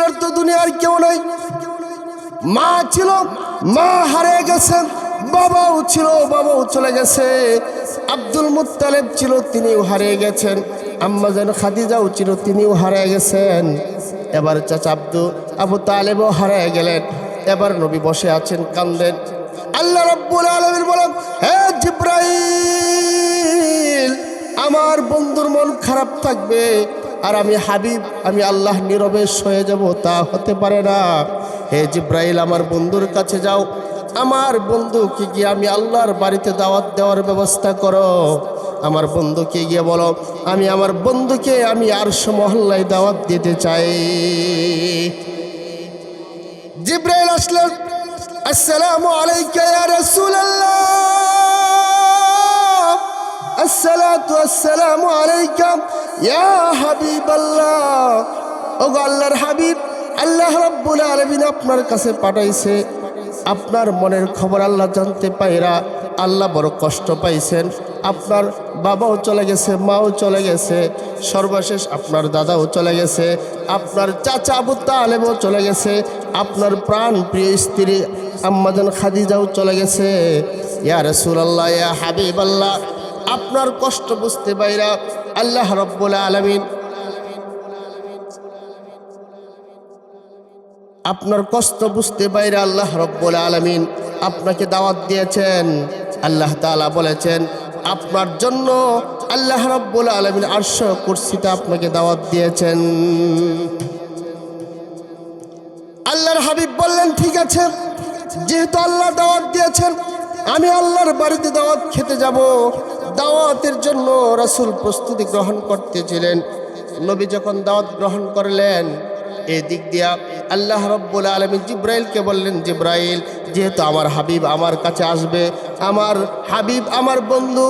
আর তো দুনিয়ার কেউ নাই। মা ছিল, মা হারিয়ে গেছে। বাবাও ছিল, বাবাও চলে গেছে। আব্দুল মুত্তালিব ছিল, তিনিও হারিয়ে গেছেন। আম্মা জান খাদিজাও ছিল, তিনিও হারিয়ে গেছেন। এবার চাচা আবু তালেবও হারিয়ে গেলেন। এবার নবী বসে আছেন, কান্দেন। আল্লাহ রাব্বুল আলামিন বলেন, হে জিবরাইল, আমার বন্ধুর মন খারাপ থাকবে আর আমি হাবিব, আমি আল্লাহ নীরবে সয়ে যাব, তা হতে পারে না। হে জিবরাইল, আমার বন্ধুর কাছে যাও, আমার বন্ধুকে গিয়ে আমি আল্লাহর বাড়িতে দাওয়াত দেওয়ার ব্যবস্থা করো। আমার বন্ধুকে গিয়ে বলো, আমি আমার বন্ধুকে আমি আরশ মহল্লায় দাওয়াত দিতে চাই। জিবরাইল আসলেন। আসসালামু আলাইকা ইয়া রাসূলুল্লাহ, আসসালাতু আসসালামু আলাইকা ইয়া হাবিবাল্লাহ। ওগো আল্লাহর হাবিব, আল্লাহ রাব্বুল আলামিন আপনার কাছে পাঠাইছে। আপনার মনের খবর আল্লাহ জানতে পাইরা আল্লাহ বড় কষ্ট পাইছেন। আপনার বাবাও চলে গেছে, মাও চলে গেছে, সর্বশেষ আপনার দাদাও চলে গেছে, আপনার চাচা আবু তালেবও চলে গেছে, আপনার প্রাণ প্রিয় স্ত্রী আম্মা জান খাদিজাও চলে গেছে। ইয়া রাসূলুল্লাহ, ইয়া হাবিবাল্লাহ, আপনার কষ্ট বুঝতে পাইরা আল্লাহ রাব্বুল আলামিন, আপনার কষ্ট বুঝতে বাইরে আল্লাহ রাব্বুল আলামিন আপনাকে দাওয়াত দিয়েছেন। আল্লাহ তাআলা বলেছেন, আপনার জন্য আল্লাহ রাব্বুল আলামিন আরশ কুরসিতে আপনাকে দাওয়াত দিয়েছেন। আল্লাহর হাবিব বললেন, ঠিক আছে, যেহেতু আল্লাহ দাওয়াত দিয়েছেন, আমি আল্লাহর বাড়িতে দাওয়াত খেতে যাব। দাওয়াতের জন্য রাসূল প্রস্তুতি গ্রহণ করতেছিলেন। নবী যখন দাওয়াত গ্রহণ করলেন, এই দিক দিয়া আল্লাহ রাব্বুল আলামিন জিবরাইলকে বললেন, জিবরাইল, যেহেতু আমার হাবিব আমার কাছে আসবে, আমার হাবিব আমার বন্ধু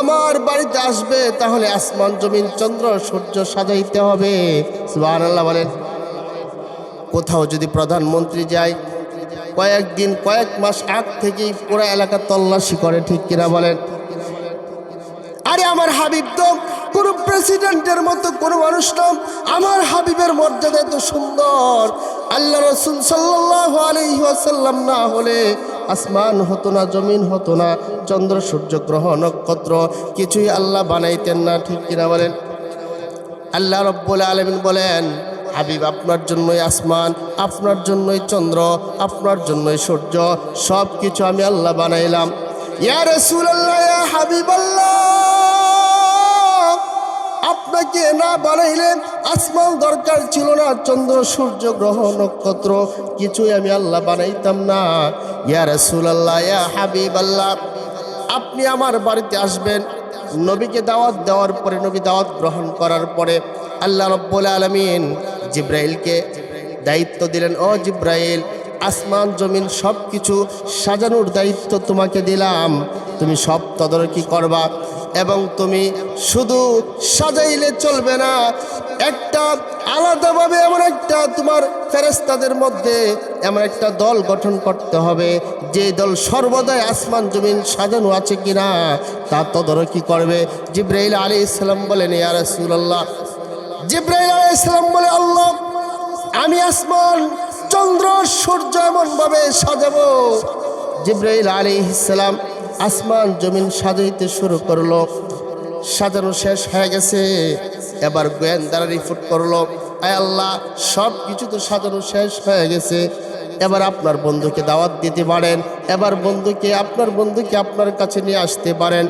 আমার বাড়িতে আসবে, তাহলে আসমান জমিন চন্দ্র সূর্য সাজাইতে হবে। সুবহানাল্লাহ বলেন। কোথাও যদি প্রধানমন্ত্রী যায়, কয়েকদিন কয়েক মাস আগ থেকেই পুরো এলাকা তল্লাশি করে, ঠিক কিনা বলেন? আরে আমার হাবিব তো কোন প্রেসিডেন্টের মতো কোন মানুষ না, আমার হাবিবের মর্যাদা এত সুন্দর। আল্লাহ রাসূল সাল্লাল্লাহু আলাইহি ওয়াসাল্লাম না হলে আসমান হতো না, জমিন হতো না, চন্দ্র সূর্য গ্রহ নক্ষত্র কিছুই আল্লাহ বানাইতেন না, ঠিক কিনা বলেন? আল্লাহ রাব্বুল আলামিন বলেন, হাবিব আপনার জন্যই আসমান, আপনার জন্যই চন্দ্র, আপনার জন্যই সূর্য, সব কিছু আমি আল্লাহ বানাইলাম। ইয়া রাসূলুল্লাহ, ইয়া হাবিবাল্লাহ, আপনাকে না বানাইলে আসমান দরকার ছিল না, চন্দ্র সূর্য গ্রহ নক্ষত্র কিছুই আমি আল্লাহ বানাইতাম না। ইয়া রাসূলুল্লাহ, ইয়া হাবিবাল্লাহ, আপনি আমার বাড়িতে আসবেন। নবীকে দাওয়াত দেওয়ার পরে, নবী দাওয়াত গ্রহণ করার পরে আল্লাহ রাব্বুল আলামিন জিবরাইলকে দায়িত্ব দিলেন, ও জিবরাইল, আসমান জমিন সব কিছু সাজানোর দায়িত্ব তোমাকে দিলাম, তুমি সব তদারকি করবা। এবং তুমি শুধু সাজাইলে চলবে না, একটা আলাদাভাবে এমন একটা তোমার ফেরেশতাদের মধ্যে এমন একটা দল গঠন করতে হবে, যে দল সর্বদাই আসমান জমিন সাজানো আছে কিনা তা তদারকি করবে। জিবরাইল আলাইহিস সালাম বলেন, ইয়া রাসূলুল্লাহ, জিবরাইল আলাইহিস সালাম বলে, আল্লাহ, আমি আসমান চন্দ্র সূর্য এমনভাবে সাজাবো। জিবরাইল আলাইহিস সালাম আসমান জমিন সাজাইতে শুরু করলো। সাজানো শেষ হয়ে গেছে। এবার গোয়েন্দারা রিপোর্ট করলো, আয় আল্লাহ, সব কিছু তো সাজানো শেষ হয়ে গেছে, এবার আপনার বন্ধুকে দাওয়াত দিতে পারেন, এবার আপনার বন্ধুকে আপনার কাছে নিয়ে আসতে পারেন।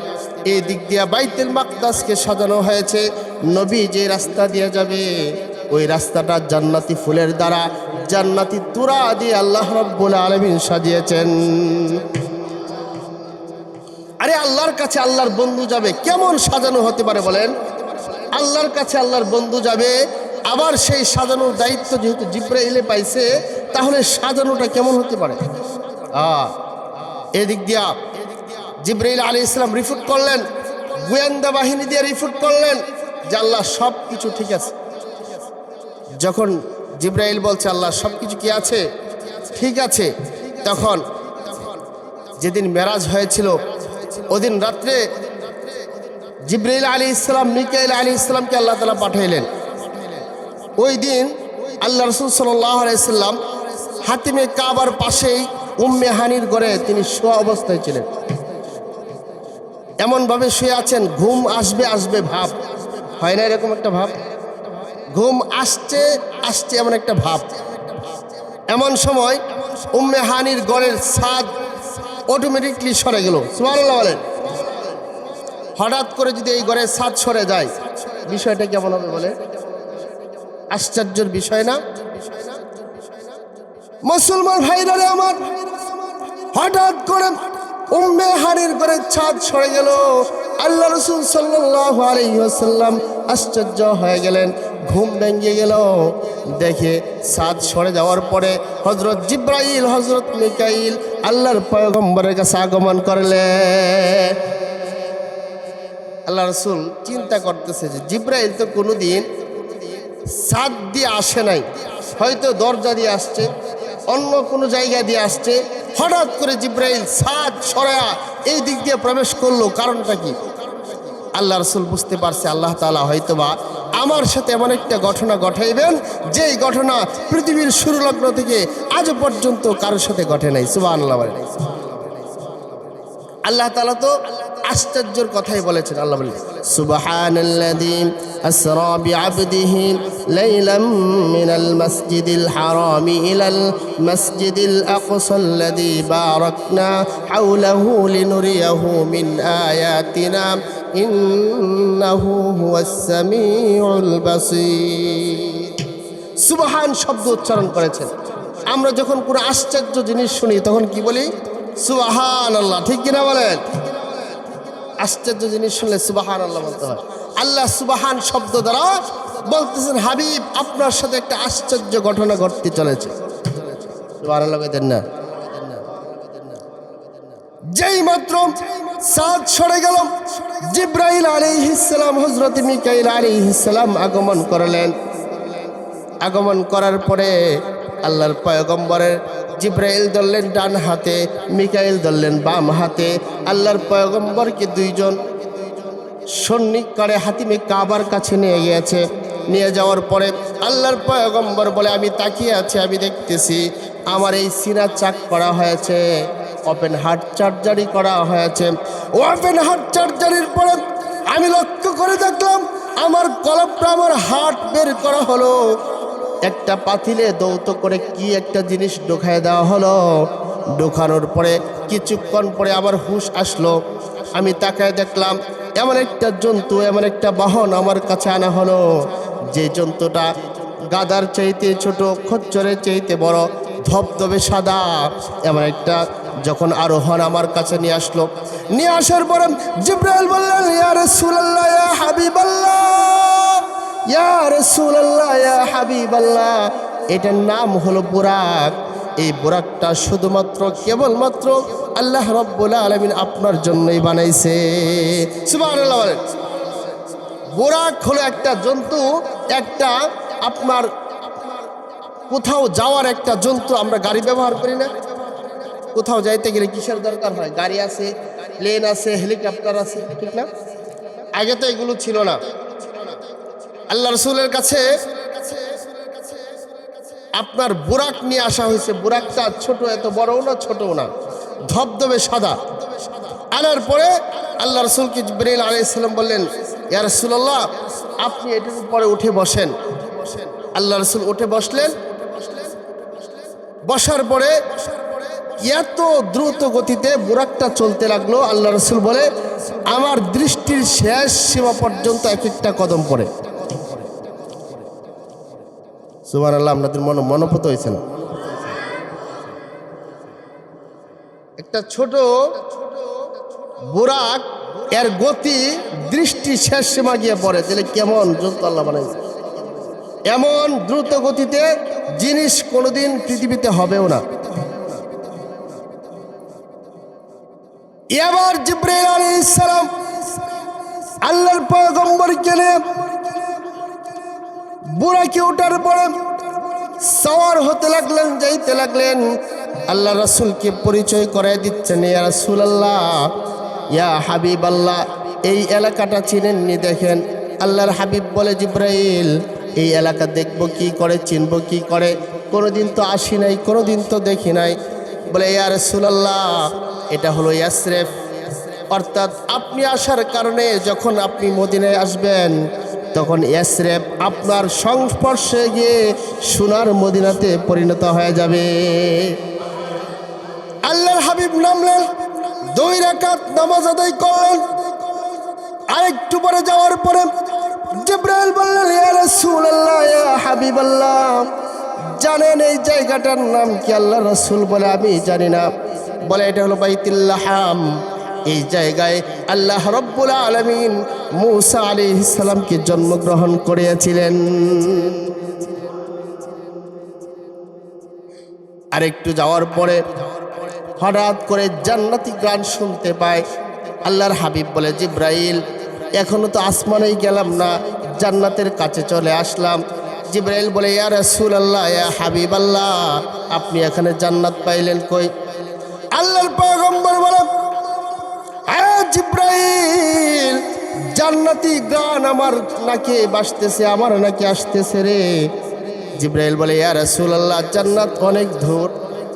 এই দিক দিয়ে বাইতুল মাকদাসকে সাজানো হয়েছে। নবী যে রাস্তা দিয়ে যাবে, ওই রাস্তাটা জান্নাতি ফুলের দ্বারা, জান্নাতি তুরা দিয়ে আল্লাহ রাব্বুল আলামিন সাজিয়েছেন। আরে আল্লাহর কাছে আল্লাহর বন্ধু যাবে, কেমন সাজানো হতে পারে বলেন? আল্লাহর কাছে আল্লাহর বন্ধু যাবে, আবার সেই সাজানোর দায়িত্ব যেহেতু জিবরাইলে পাইছে, তাহলে সাজানোটা কেমন হতে পারে? এদিক দিয়া জিবরাইল আলাইহিস সালাম রিপোর্ট করলেন, গোয়েন্দা বাহিনী দিয়ে রিপোর্ট করলেন যে আল্লাহ সব কিছু ঠিক আছে। যখন জিবরাইল বলছে আল্লাহ সব কিছু কি আছে, ঠিক আছে, তখন যেদিন মেরাজ হয়েছিল ওদিন রাত্রে জিবরাইল আলাইহিস সালাম মিকাইল আলাইহিস সালামকে আল্লাহ তাআলা পাঠাইলেন। ওই দিন আল্লাহ রাসূল সাল্লাল্লাহু আলাইহি সাল্লাম হাতিমে কাবার পাশেই উম্মে হানির ঘরে তিনি শোয়া অবস্থায় ছিলেন। এমনভাবে শুয়ে আছেন, ঘুম আসবে আসবে ভাব হয় না, এরকম একটা ভাব, ঘুম আসছে আসছে এমন একটা ভাব। এমন সময় উম্মে হানির ঘরের ছাদ অটোমেটিকলি সরে গেল। সুবহানাল্লাহ বলেন। হঠাৎ করে যদি এই ঘরের ছাদ সরে যায় বিষয়টা কেমন হবে বলে? আশ্চর্যের বিষয় না? মুসলমান ভাইরা আমার, হঠাৎ করে উম্মে হানির ঘরের ছাদ সরে গেল। আল্লাহ রাসূল সাল্লাল্লাহু আলাইহি ওয়াসাল্লাম আশ্চর্য হয়ে গেলেন, ঘুম ভেঙে গেল। দেখে ছাদ সরে যাওয়ার পরে হযরত জিবরাইল, হযরত মিকাইল আল্লাহর পয়গম্বরের কাছে আগমন করলেন। আল্লাহ রাসূল চিন্তা করতেছে যে জিবরাইল তো কোনোদিন ছাদ দিয়ে আসে নাই, হয়তো দরজা দিয়ে আসছে, অন্য কোনো জায়গা দিয়ে আসছে, হঠাৎ করে জিবরাইল ছাদ সরায়া এই দিক দিয়ে প্রবেশ করলো, কারণটা কি? আল্লাহ রাসূল বুঝতে পারছে আল্লাহ তাআলা হয়তোবা আমার সাথে এমন একটা ঘটনা ঘটাইবেন যেই ঘটনা পৃথিবীর শুরু লগ্ন থেকে আজ পর্যন্ত কারোর সাথে ঘটে নাই। সুবহানাল্লাহ। আল্লাহ তাআলা তো আশ্চর্যের কথাই বলেছেন। আল্লাহ বলেন, সুবহানাল্লাযী আসরা বিআবদিহি লাইলাম মিনাল মাসজিদিল হারামি ইলাল মাসজিদিল আকসাল্লাযী বারাকনা হাওলাহু লিনুরিয়াহু মিন আয়াতিনা ইন্নাহু হুয়াস সামিউল বাসীর। সুবহান শব্দ উচ্চারণ করেছেন। আমরা যখন কোনো আশ্চর্য জিনিস শুনি তখন কি বলি? সুবহানাল্লাহ। ঠিক কিনা বলেন? আশ্চর্য জিনিস শুনলে সুবহানাল্লাহ বলতে হয়। আল্লাহ সুবহান শব্দ দ্বারা বলতেছেন, হাবিব আপনার সাথে একটা আশ্চর্য ঘটনা ঘটতে চলেছে। সুবহানাল্লাহ বলেন না? যেই মাত্র ছাদ সরে গেল, জিবরাইল আলাইহিস সালাম, হযরত মিকাইল আলাইহিস সালাম আগমন করলেন। আগমন করার পরে আল্লাহর পয়গম্বরের জিবরাইল ধরলেন ডান হাতে, মিকাইল ধরলেন বাম হাতে। আল্লাহর পয়গম্বরকে দুইজন সৈনিক করে হাতিমে কাবার কাছে নিয়ে গিয়েছে। নিয়ে যাওয়ার পরে আল্লাহর পয়গম্বর বলে, আমি তাকিয়ে আছি, আমি দেখতেছি আমার এই সিনা চাক করা হয়েছে, ওপেন হার্ট সার্জারি করা হয়েছে। ওপেন হার্ট সার্জারির পরে আমি লক্ষ্য করে দেখলাম আমার কলবটা, আমার হার্ট বের করা হলো। একটা পাতিলে দৌত করে কি একটা জিনিস ঢোকায় দেওয়া হলো। ঢোকানোর পরে কিছুক্ষণ পরে আবার হুঁশ আসলো। আমি তাকায় দেখলাম এমন একটা জন্তু, এমন একটা বাহন আমার কাছে আনা হলো, যে জন্তুটা গাদার চাইতে ছোট, খচ্চরের চাইতে বড়, ধবধবে সাদা। এমন একটা যখন আরোহণ আমার কাছে নিয়ে আসলো, নিয়ে আসার পরে জিবরাইল বললেন, ইয়া রাসূলুল্লাহ, ইয়া হাবিবাল্লাহ, ইয়া রাসূলুল্লাহ, ইয়া হাবিবাল্লাহ, এটার নাম হলো বুরাক। এই বুরাকটা শুধুমাত্র কেবলমাত্র আল্লাহ রাব্বুল আলামিন আপনার জন্যই বানাইছে। সুবহানাল্লাহ বলেন। বুরাক হলো একটা জন্তু, একটা আপনার কোথাও যাওয়ার একটা জন্তু। আমরা গাড়ি ব্যবহার করি না? কোথাও যাইতে গেলে কিসের দরকার হয়? গাড়ি আছে, প্লেন আছে, হেলিকপ্টার আছে, ঠিক না? আগে তো এগুলো ছিল না। আল্লাহ রাসূলের কাছে আপনার বুরাক নিয়ে আসা হয়েছে। বুরাকটা ছোট, এত বড়ও না ছোটও না, ধবধবে সাদা। আনার পরে আল্লাহ রাসূলকে জিবরাইল আলাইহিস সালাম বললেন, ইয়া রাসূলুল্লাহ, আপনি এটার উপরে উঠে বসেন। আল্লাহ রাসূল উঠে বসলেন। বসার পরে এত দ্রুত গতিতে বুরাকটা চলতে লাগলো। আল্লাহ রাসূল বলে, আমার দৃষ্টির শেষ সীমা পর্যন্ত এক একটা কদম পড়ে। সুবহানাল্লাহ। আপনাদের মনোপুত হয়েছে না? একটা ছোট বুরাক, এর গতি দৃষ্টি শেষ সীমা গিয়ে পড়ে। তাহলে কেমন জন্তু আল্লাহ বানাইছে! এমন দ্রুত গতিতে জিনিস কোনোদিন পৃথিবীতে হবেও না। এবার জিবরাইল আলাইহিস সালাম আল্লাহর পয়গম্বরকে নিয়ে বুরাকে ওঠার পরে সওয়ার হতে লাগলেন, যাইতে লাগলেন। আল্লাহ রাসূলকে পরিচয় করে দিচ্ছেন, ইয়া রাসূলুল্লাহ, ইয়া হাবিবাল্লাহ, এই এলাকাটা চিনেননি? দেখেন। আল্লাহর হাবিব বলে, জিবরাইল, এই এলাকা দেখব কি করে, চিনব কি করে, কোনোদিন তো আসি নাই, কোনোদিন তো দেখি নাই। বলে ইয়া রাসূলুল্লাহ, এটা হলো ইয়াসরিব। অর্থাৎ আপনি আসার কারণে যখন আপনি মদিনায় আসবেন তখন ইয়াসরিব আপনার সংস্পর্শে গিয়ে সোনার মদিনাতে পরিণত হয়ে যাবে। আল্লাহর হাবিব নামলেন, 2 রাকাত নামাজ আদায় করলেন। আরেকটু পরে যাওয়ার পরে জিবরাইল বললেন, ইয়া রাসূলুল্লাহ, ইয়া হাবিবাল্লাহ, জানেন এই জায়গাটার নাম কি? আল্লাহ রাসূল বলে, আমি জানি না। বলে এটা হলো বাইতুল লাহাম। এই জায়গায় আল্লাহ রাব্বুল আলামিন মূসা আলাইহিস সালামকে জন্মগ্রহণ করিয়েছিলেন। আরেকটু যাওয়ার পরে হঠাৎ করে জান্নাতি গান শুনতে পায়। আল্লাহর হাবিব বলে, জিবরাইল, এখনো তো আসমানেই গেলাম না, জান্নাতের কাছে চলে আসলাম। জিবরাইল বলে, ইয়া রাসূলুল্লাহ, ইয়া হাবিবাল্লাহ, আপনি এখানে জান্নাত পাইলেন কই? আল্লাহর পয়গম্বর বলে, জিবরাইল, জান্নাতি গান আমার নাকি বাজতেছে, আমার নাকি আসতেছে রে। জিবরাইল বলে, ইয়া রাসূলুল্লাহ, জান্নাত অনেক দূর,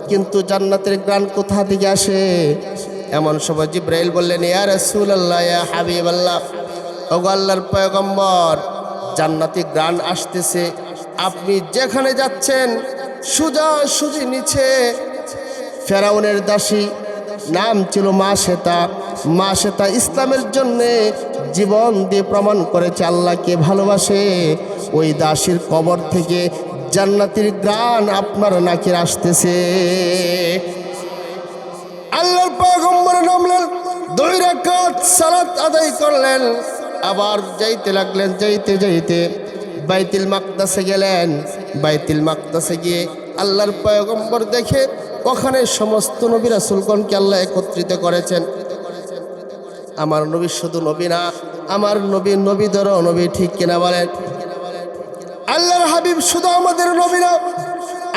কিন্তু জান্নাতের গান কোথা থেকে আসে? এমন সময় জিবরাইল বললেন, ইয়া রাসূলুল্লাহ, ইয়া হাবিবাল্লাহ, ওগো আল্লাহর পয়গম্বর, জান্নাতি গান আসতেছে। আপনি যেখানে যাচ্ছেন সোজাসুজি নিচে ফেরাউনের দাসী, নাম ছিল মাশেতা। মাশেতা ইসলামের জন্যে জীবন দিয়ে প্রমাণ করেছে আল্লাহকে ভালোবাসে। ওই দাসীর কবর থেকে জান্নাতের গান আপনার নাকি আসতেছে। আল্লাহর পয়গম্বর নামলেন, 2 রাকাত সালাত আদায় করলেন। আবার যাইতে লাগলেন, যাইতে যাইতে বাইতুল মাকদাসে গেলেন। বাইতুল মাকদাসে গিয়ে আল্লাহর পয়গম্বর দেখে ওখানে সমস্ত নবী রাসূলগণকে আল্লাহ একত্রিত করেছেন। আমার নবী শুধু নবী না, আমার নবী নবীদেরও নবী, ঠিক কিনা বলেন? আল্লাহর হাবিব শুধু আমাদের নবী না,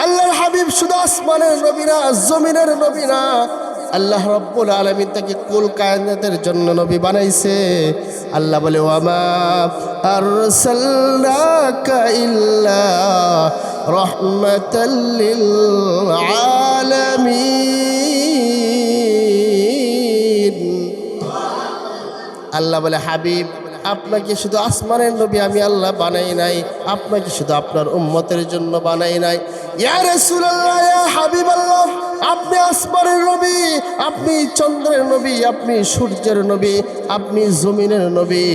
আল্লাহর হাবিব শুধু আসমানের নবী না, জমিনের নবী না, আল্লাহ রাব্বুল আলামিন তাকে কুল কায়নাতের জন্য নবী বানাইছে। আল্লাহ বলে, ওয়ামা আরসালনাকা ইল্লা রাহমাতাল লিল আলামিন। আল্লাহ বলে, হাবিব, আপনাকে শুধু আসমানের নবী আমি আল্লাহ বানাই নাই, আপনাকে শুধু আপনার উম্মতের জন্য বানাই নাই। ইয়া রাসূলুল্লাহ, ইয়া হাবিবাল্লাহ, আপনি আসমানের নবী, আপনি চন্দ্রের নবী, আপনি সূর্যের নবী, আপনি জমিনের নবী,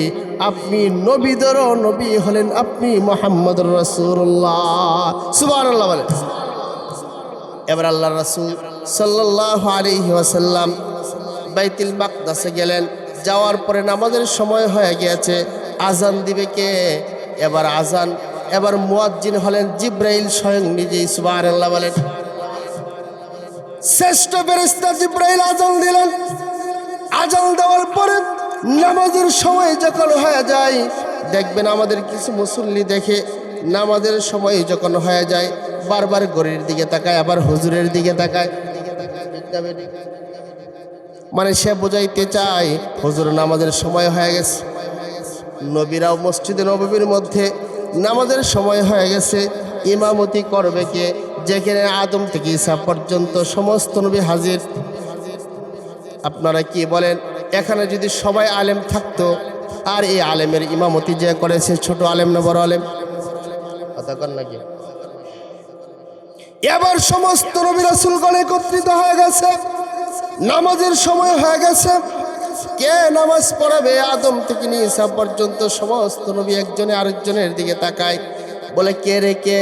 আপনি নবীদেরও নবী হলেন আপনি মুহাম্মদুর রাসূলুল্লাহ। সুবহানাল্লাহ বলে। এবার আল্লাহর রাসূল সাল্লাল্লাহু আলাইহি ওয়াসাল্লাম বাইতুল মাকদাসে গেলেন। যাওয়ার পরে নামাজের সময় হয়ে গিয়েছে, আজান দিবে কে? এবার আজান, এবার মুয়াজ্জিন হলেন জিবরাইল স্বয়ং নিজেই। সুবহানাল্লাহ বলেন। শ্রেষ্ঠ ফেরেশতা জিবরাইল আজান দিলেন। আজান দেওয়ার পরে নামাজের সময় যখন হয়ে যায়, দেখবেন আমাদের কিছু মুসল্লি দেখে নামাজের সময় যখন হয়ে যায় বারবার ঘড়ির দিকে তাকায়, আবার হুজুরের দিকে তাকায়। মানে সে বোঝাইতে চায় হুজুর নামাজের সময় হয়ে গেছে। নবীরাও মসজিদে নববীর মধ্যে নামাজের সময় হয়ে গেছে, ইমামতি করবে কে? যেখানে আদম থেকে ঈসা পর্যন্ত সমস্ত নবী হাজির। আপনারা কি বলেন, এখানে যদি সবাই আলেম থাকতো, আর এই আলেমের ইমামতি যে করেছে ছোট আলেম না বড় আলেম? কথা কন নাকি? এবার সমস্ত নবী রাসূলগণ একত্রিত হয়ে গেছে, নামাজের সময় হয়ে গেছে। কে নামাজ পড়াবে? আদম থেকে নিয়ে ঈসা পর্যন্ত সমস্ত নবী একজনে আরেকজনের দিকে তাকায়, বলে, কে রে কে?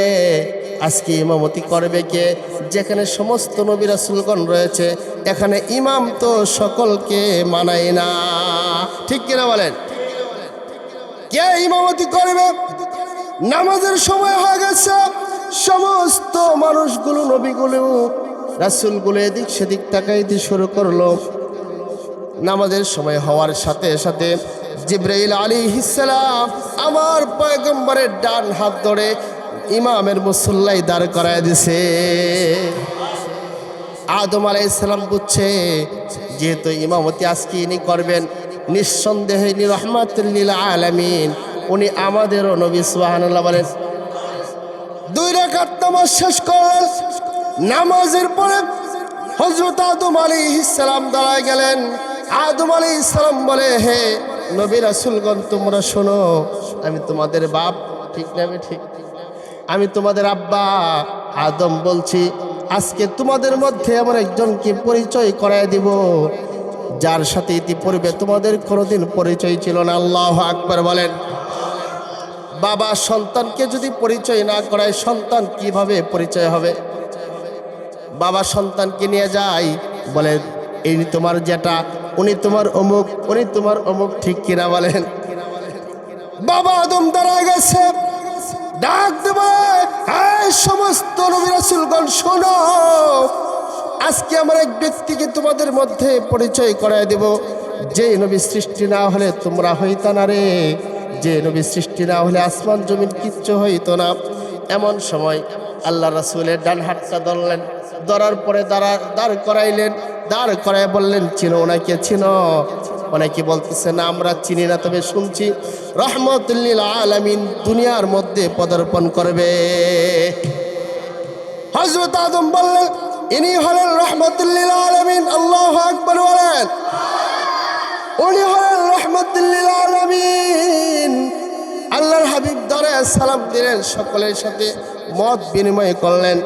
আজকে ইমামতি করবে কে? যেখানে সমস্ত নবী রাসূলগণ রয়েছে, এখানে ইমাম তো সকলকে মানায় না, ঠিক কিনা বলেন? কে ইমামতি করবে? নামাজের সময় হয়ে গেছে, সমস্ত মানুষগুলো, নবীগুলো, রাসূলগুলো এদিক সেদিক তাকাইতে শুরু করলো। নামাজের সময় হওয়ার সাথে সাথে জিবরাইল আলাইহিস সালাম আমার পয়গম্বরের ডান হাত ধরে ইমামের মুসল্লায় দাঁড় করায় দিছে। আদম আলাইহিস সালাম বুঝছে যেহেতু ইমামতি আজকে ইনি করবেন, নিঃসন্দেহে ইনি রাহমাতুল লিল আলামিন, উনি আমাদেরও নবী। সুবহানাল্লাহ বলেন। 2 রাকাত নামাজ শেষ করলেন। নামাজের পরে হযরত আদম আলাইহিস সালাম দাঁড়ায় গেলেন। আদম আলাইহিস সালাম বলে, হে নবী রাসূলগণ, তোমরা শোনো, আমি তোমাদের বাপ, ঠিক না? আমি ঠিক, আমি তোমাদের আব্বা আদম বলছি, আজকে তোমাদের মধ্যে এমন একজনকে পরিচয় করায় দিব যার সাথে ইতিপূর্বে তোমাদের কোনোদিন পরিচয় ছিল না। আল্লাহু আকবার বলেন। বাবা সন্তানকে যদি পরিচয় না করায়, সন্তান কিভাবে পরিচয় হবে? বাবা সন্তানকে নিয়ে যায়, বলে এই তোমার যেটা, উনি তোমার অমুক, উনি তোমার অমুক, ঠিক কিনা বলেন? বাবা আদম দাঁড়ায় গেছে, ডাক দেবে, এই সমস্ত নবী রাসূলগণ শোনো, আজকে আমার এক ব্যক্তিকে তোমাদের মধ্যে পরিচয় করায় দেব, যে নবী সৃষ্টি না হলে তোমরা হইতা না রে, যে নবী সৃষ্টি না হলে আসমান জমিন কিচ্ছু হইতো না। এমন সময় আল্লাহ রাসূলের ডান হাতটা ধরলেন, ধরার পরে দাঁড় করাইলেন, দাঁড় করায় বললেন, চিনো ওনাকে? চিনো? অনেকে বলতেছে না আমরা চিনি না, তবে শুনছি রাহমাতুল লিল আলামিন দুনিয়ার মধ্যে পদার্পণ করবে। হযরত আদম বললেন, ইনি হলেন রাহমাতুল লিল আলামিন। আল্লাহু আকবার বলেন। উনি হলেন রাহমাতুল লিল আলামিন। আল্লাহর হাবিব ধরে সালাম দিলেন, সকলের সাথে মত বিনিময় করলেন,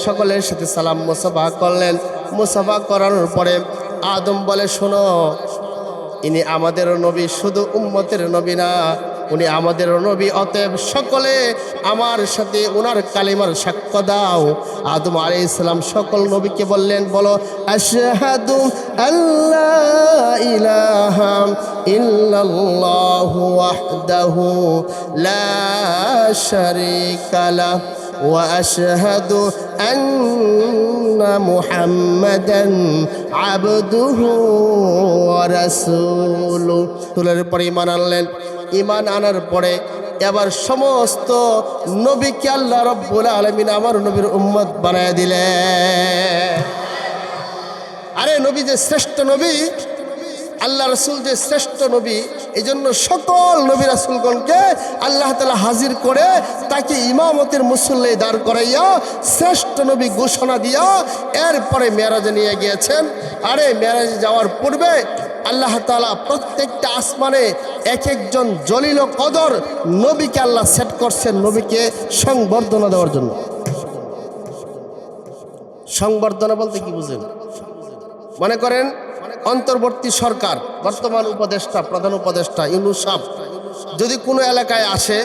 সকলের সাথে সালাম মুসাফা করলেন। মুসাফা করানোর পরে আদম বলে, শোনো, ইনি আমাদেরও নবী, শুধু উম্মতের নবী না, উনি আমাদেরও নবী, অতএব সকলে আমার সাথে ওনার কালিমার সাক্ষ্য দাও। আদম আলাইহিস সালাম সকল নবীকে বললেন, বলো আশহাদু আল্লা ইলাহা ইল্লাল্লাহু ওয়াহদাহু লা শারীকা লাহু ওয়া আশহাদু আন্না মুহাম্মাদান আবদুহু ওয়া রাসূলুহু। তুলের পরে ঈমান আনলেন। ঈমান আনার পরে এবার সমস্ত নবীকে আল্লাহ রাব্বুল আলামিন আমার নবীর উম্মত বানায় দিলেন। আরে নবী যে শ্রেষ্ঠ নবী, আল্লাহ রাসূল যে শ্রেষ্ঠ নবী, এই জন্য সকল নবী রাসূলগণকে আল্লাহ তাআলা হাজির করে তাকে ইমামতের মুসল্লি দাঁড় করাইয়া শ্রেষ্ঠ নবী ঘোষণা দিয়া এরপরে মেরাজে নিয়ে গিয়েছেন। আরে মেরাজে যাওয়ার পূর্বে আল্লাহ তাআলা প্রত্যেকটা আসমানে এক একজন জলিল কদর নবীকে আল্লাহ সেট করছেন, নবীকে সংবর্ধনা দেওয়ার জন্য। সংবর্ধনা বলতে কি বুঝেন? মনে করেন অন্তর্বর্তী সরকার, বর্তমান উপদেষ্টা, প্রধান উপদেষ্টা ইউনূস সাহেব যদি কোনো এলাকায় আসে,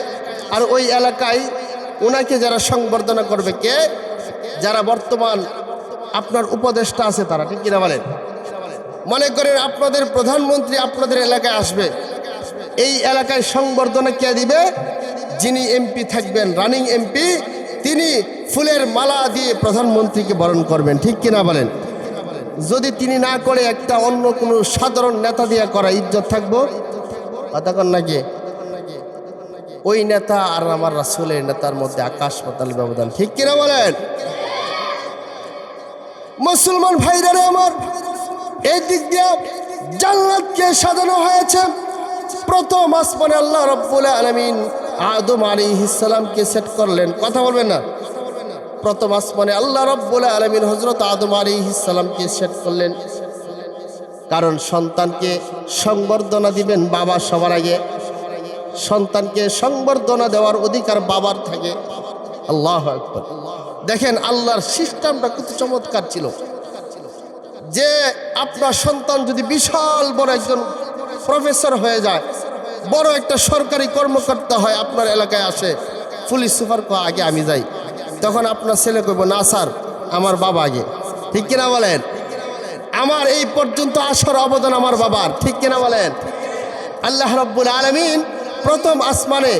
আর ওই এলাকায় ওনাকে যারা সংবর্ধনা করবে, কে? যারা বর্তমান আপনার উপদেষ্টা আছে তারা, ঠিক কিনা বলেন? মনে করেন আপনাদের প্রধানমন্ত্রী আপনাদের এলাকায় আসবে, এই এলাকায় সংবর্ধনা কে দিবে? যিনি এমপি থাকবেন, রানিং এমপি, তিনি ফুলের মালা দিয়ে প্রধানমন্ত্রীকে বরণ করবেন, ঠিক কিনা বলেন? যদি তিনি না করে একটা অন্য কোনো সাধারণ নেতা দিয়ে করা, ইজ্জত থাকবো? কথা কন নাকি? ওই নেতা আর আমার রাসূলের নেতার মধ্যে আকাশ পাতাল ব্যবধান, ঠিক কিনা বলেন? মুসলমান ভাইরা আমার, এই দিক দিয়ে জান্নাতকে সাজানো হয়েছে। প্রথম আসমানে আল্লাহ রাব্বুল আলামিন আদম আলাইহিস সালামকে সেট করলেন। কথা বলবেন না? প্রথম আসমানে আল্লাহ রাব্বুল আলামিন হযরত আদম আলাইহিস সালামকে সেট করলেন, কারণ সন্তানকে সংবর্ধনা দিবেন বাবা সবার আগে। সন্তানকে সংবর্ধনা দেওয়ার অধিকার বাবার থাকে। আল্লাহু আকবার। দেখেন আল্লাহর সিস্টেমটা কত চমৎকার ছিল, যে আপনার সন্তান যদি বিশাল বড় একজন প্রফেসর হয়ে যায়, বড় একটা সরকারি কর্মকর্তা হয়, আপনার এলাকায় আসে, পুলিশ সুপার আগে আমি যাই, তখন আপনার ছেলে কইব, না স্যার আমার বাবা আগে, ঠিক কিনা বলেন? আমার এই পর্যন্ত আসার অবদান আমার বাবার, ঠিক কিনা বলেন? আল্লাহ রাব্বুল আলামিন প্রথম আসমানে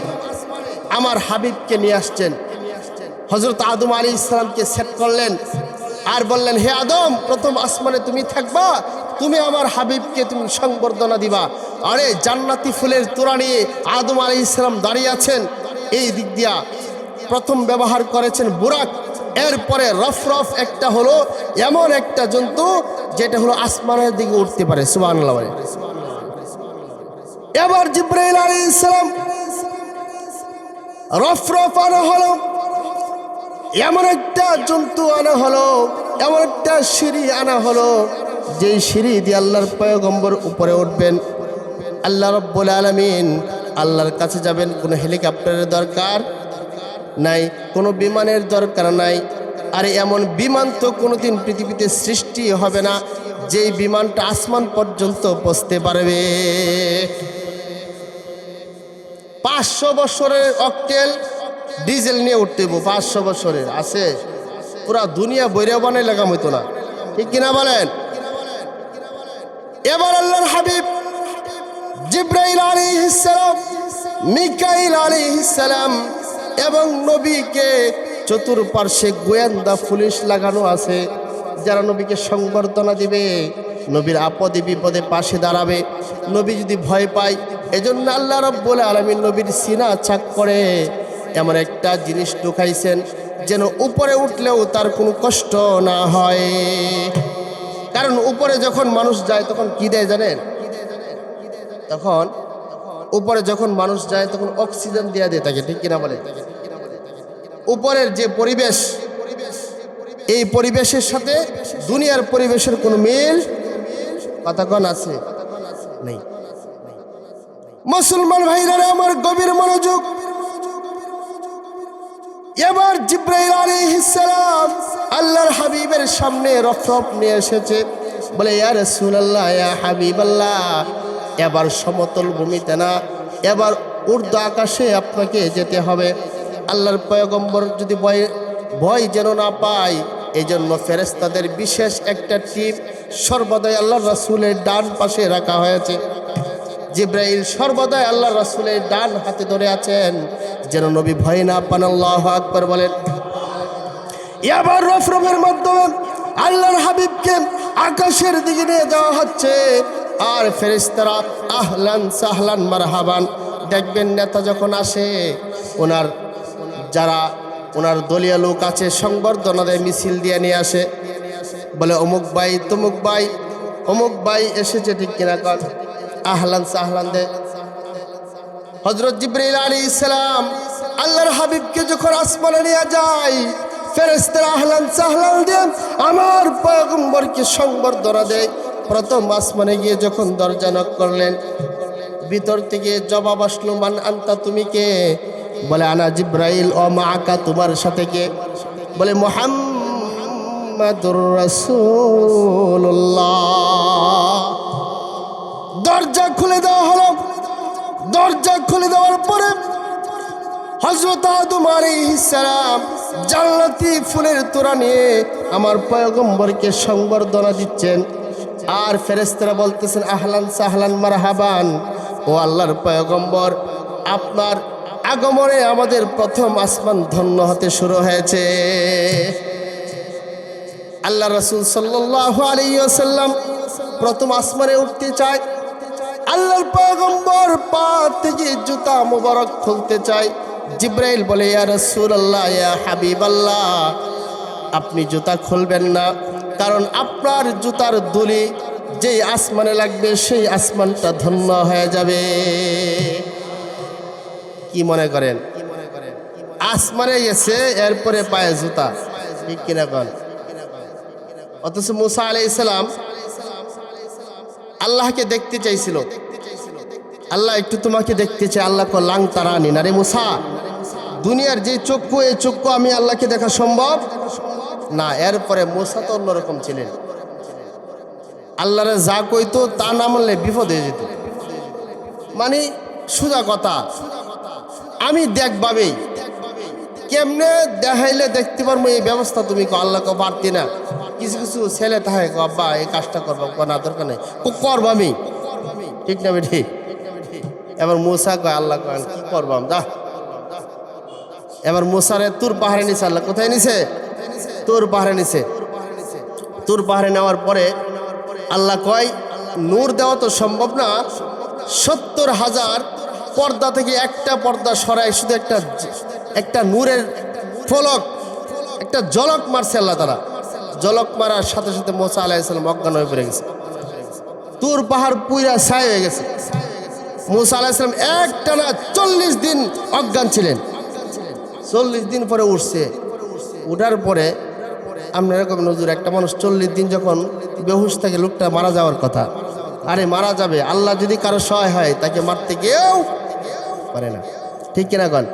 আমার হাবিবকে নিয়ে আসছেন, হযরত আদম আলাইহিস সালামকে সেট করলেন, আর বললেন, হে আদম, প্রথম আসমানে তুমি থাকবা, তুমি আমার হাবিবকে তুমি সংবর্ধনা দিবা। আরে জান্নাতি ফুলের তোড়া নিয়ে আদম আলাইহিস সালাম দাঁড়িয়ে আছেন, এই দিক দিয়া প্রথম ব্যবহার করেছেন বুরাক। এরপরে রফরফ একটা হলো এমন একটা জন্তু যেটা হলো আসমানের দিকে উঠতে পারে, সুবহানাল্লাহ। এবার জিবরাইল আলাইহিস সালাম রফরফ আনা হলো, এমন একটা জন্তু আনা হলো, এমন একটা সিঁড়ি আনা হলো, যেই সিঁড়ি দিয়ে আল্লাহর পয়গম্বর উপরে উঠবেন। আল্লাহ রাব্বুল আলামিন আল্লাহর কাছে যাবেন। কোনো হেলিকপ্টারের দরকার নাই, কোনো বিমানের দরকার নাই। আরে এমন বিমান তো কোনোদিন পৃথিবীতে সৃষ্টি হবে না যেই বিমানটা আসমান পর্যন্ত পৌঁছতে পারবে। 500 বছরের অকটেল ডিজেল নিয়ে উঠতে 500 বছরের আছে, পুরা দুনিয়া বৈরা বানাই লাগাম হইতো না, ঠিক কিনা বলেন? এবার আল্লাহর হাবিব জিব্রাইল আলাইহিস সালাম, মিকাইল আলাইহিস সালাম এবং নবীকে চতুর্পার্শ্বে গোয়েন্দা পুলিশ লাগানো আছে, যারা নবীকে সংবর্ধনা দিবে, নবীর আপদে বিপদে পাশে দাঁড়াবে। নবী যদি ভয় পায়, এজন্য আল্লাহ রাব্বুল আলামিন নবীর সিনা চাক করে এমন একটা জিনিস ঢুকাইছেন যেন উপরে উঠলেও তার কোনো কষ্ট না হয়। কারণ উপরে যখন মানুষ যায় তখন কি দেয় জানেন? তখন উপরে যখন মানুষ যায় তখন অক্সিজেন দেয়া দিয়ে থাকে, ঠিক কিনা বলে? উপরের যে পরিবেশ, এই পরিবেশের সাথে দুনিয়ার পরিবেশের কোনো মিল কতক্ষণ আছে নেই। মুসলমান ভাইরা আমার গভীর মনোযোগ। এবার জিব্রাইল আলাইহিস সালাম আল্লাহর হাবিবের সামনে রফরফ নিয়ে এসেছে, বলে ইয়া রাসূলুল্লাহ, ইয়া হাবিবাল্লাহ, এবার সমতল ভূমিতে না, এবার ঊর্ধ্ব আকাশে আপনাকে যেতে হবে। আল্লাহর পয়গম্বর যদি ভয় যেন না পায়, এই জন্য ফেরেশতাদের বিশেষ একটা টিম সর্বদাই আল্লাহর রাসূলের ডান পাশে রাখা হয়েছে। জিব্রাইল সর্বদাই আল্লাহর রাসূলের ডান হাতে ধরে আছেন যেন নবী ভয় না পান। আল্লাহু আকবার বলেন। এবার রফরফের মাধ্যমে আল্লাহর হাবিবকে আকাশের দিকে নিয়ে যাওয়া হচ্ছে। আর ফেরেশতারা আহলান সাহলান মারহাবান। দেখবেন নেতা যখন আসে, ওনার দলীয় লোক আছে, সংবর্ধনা দেয়, মিছিল দিয়ে নিয়ে আসে, বলে অমুক ভাই তমুক ভাই, অমুক ভাই এসেছে, ঠিক কিনা কর, আহলান সাহলান দে। হযরত জিবরাইল আলাইহিস সালাম আল্লাহর হাবিবকে যখন আসমানে নিয়ে যায়, ফেরেশতারা আহলান সাহলান দিয়ে আমার পয়গম্বরকে সংবর্ধনা দেয়। প্রথম আসমানে গিয়ে যখন দরজা নক করলেন, ভিতর থেকে জবাব আসলো, মান আনতা, তুমি কে? বলে আনা জিব্রাইল। ও মাআকা, তোমার সাথে কে? বলে মুহাম্মাদুর রাসূলুল্লাহ। দরজা খুলে দেওয়া হলো। দরজা খুলে দেওয়ার পরে হযরত আদম আলাইহিস সালাম জান্নাতি ফুলের তোড়া নিয়ে আমার পয়গম্বরকে সংবর্ধনা দিচ্ছেন। আর ফেরেশতারা বলতেছেন আহলান সাহলান মারহাবান, ও আল্লাহর পয়গম্বর, আপনার আগমনে আমাদের প্রথম আসমান ধন্য হতে শুরু হয়েছে। আল্লাহ রাসূল সাল্লাল্লাহু আলাইহি ওয়াসাল্লাম প্রথম আসমানে উঠতে চায়। আল্লাহর পয়গম্বর পা থেকে জুতা মোবারক খুলতে চায়। জিব্রাইল বলে ইয়া রাসূলুল্লাহ, ইয়া হাবিবাল্লাহ, আপনি জুতা খুলবেন না, কারণ আপনার জুতার ধুলি যেই আসমানে লাগবে সেই আসমানটা ধন্য হয়ে যাবে। কি মনে করেন? আসমানে গেছে, এরপরে পায়ে জুতা, ঠিক কিনা কন? অথচ মুসা আলাইহিস সালাম আল্লাহকে দেখতে চাইছিল। আল্লাহ একটু তোমাকে দেখতে চাই। আল্লাহ কো লাং তারানি, না রে মুসা, দুনিয়ার যে চক্ষু, এই চক্ষু আমি আল্লাহকে দেখা সম্ভব না। এরপরে মুসা তো অন্যরকম ছিলেন, আল্লাহরে যা কইতো তা না মানলে বিপদ হয়ে যেত। মানে সোজা কথা, আমি দেখবাবেই, কেমনে দেখাইলে দেখতে পারবো এই ব্যবস্থা তুমি আল্লাহকে পারতি না। কিছু কিছু ছেলে থাকে, আব্বা এই কাজটা করবো, না দরকার নেই, করবো আমি, ঠিক না বেঠি? এবার মুসা কয়, আল্লাহ কয় কি করবাম যা। এবার মুসারে তুর পাহাড়ে নিছে। আল্লাহ কোথায় নিছে? তুর পাহাড়ে নিছে। তুর পাহাড়ে নেওয়ার পরে আল্লাহ কয়, নূর দেওয়া তো সম্ভব না, 70,000 পর্দা থেকে একটা পর্দা সরাই শুধু একটা নূরের ফলক, একটা জলক মারছে আল্লাহ তাআলা। জলক মারার সাথে সাথে মুসা আলাইহিস সালাম অজ্ঞান হয়ে পড়ে গেছে। তুর পাহাড় পুইরা ছাই হয়ে গেছে। মুসা আলাইহিস সালাম একটানা 40 দিন অজ্ঞান ছিলেন। 40 দিন পরে উঠছে। উঠার পরে আপনার এরকম নজর একটা মানুষ 40 দিন যখন বেহুশ থাকে, লোকটা মারা যাওয়ার কথা, আরে মারা যাবে, আল্লাহ যদি কারো সহায় হয় তাকে মারতে গিয়েও পারে না, ঠিক কিনা গণ?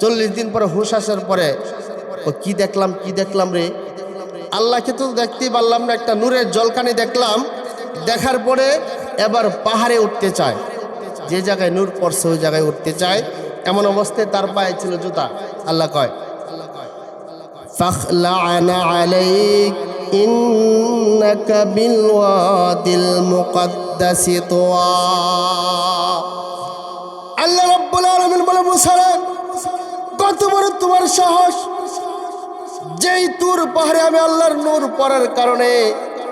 40 দিন পরে হুশ আসার পরে ও কি দেখলাম রে, আল্লাহকে তো দেখতেই পারলাম না, একটা নূরের জলকানি দেখলাম, দেখার পরে এবার পাহাড়ে উঠতে চায়, যে জায়গায় নূর পড়ছে ওই জায়গায় উঠতে চায়, এমন অবস্থায় তার পায়ে ছিল জুতা। আল্লাহ কয় ফাখলা'না আলাইক ইন্নাকা বিল ওয়াদিল মুকদ্দাসি তুয়া। আল্লাহ রাব্বুল আলামিন বলে, মুসা কত বড় তোমার সাহস, যেই তুর পাহাড়ে আমি আল্লাহর নূর পড়ার কারণে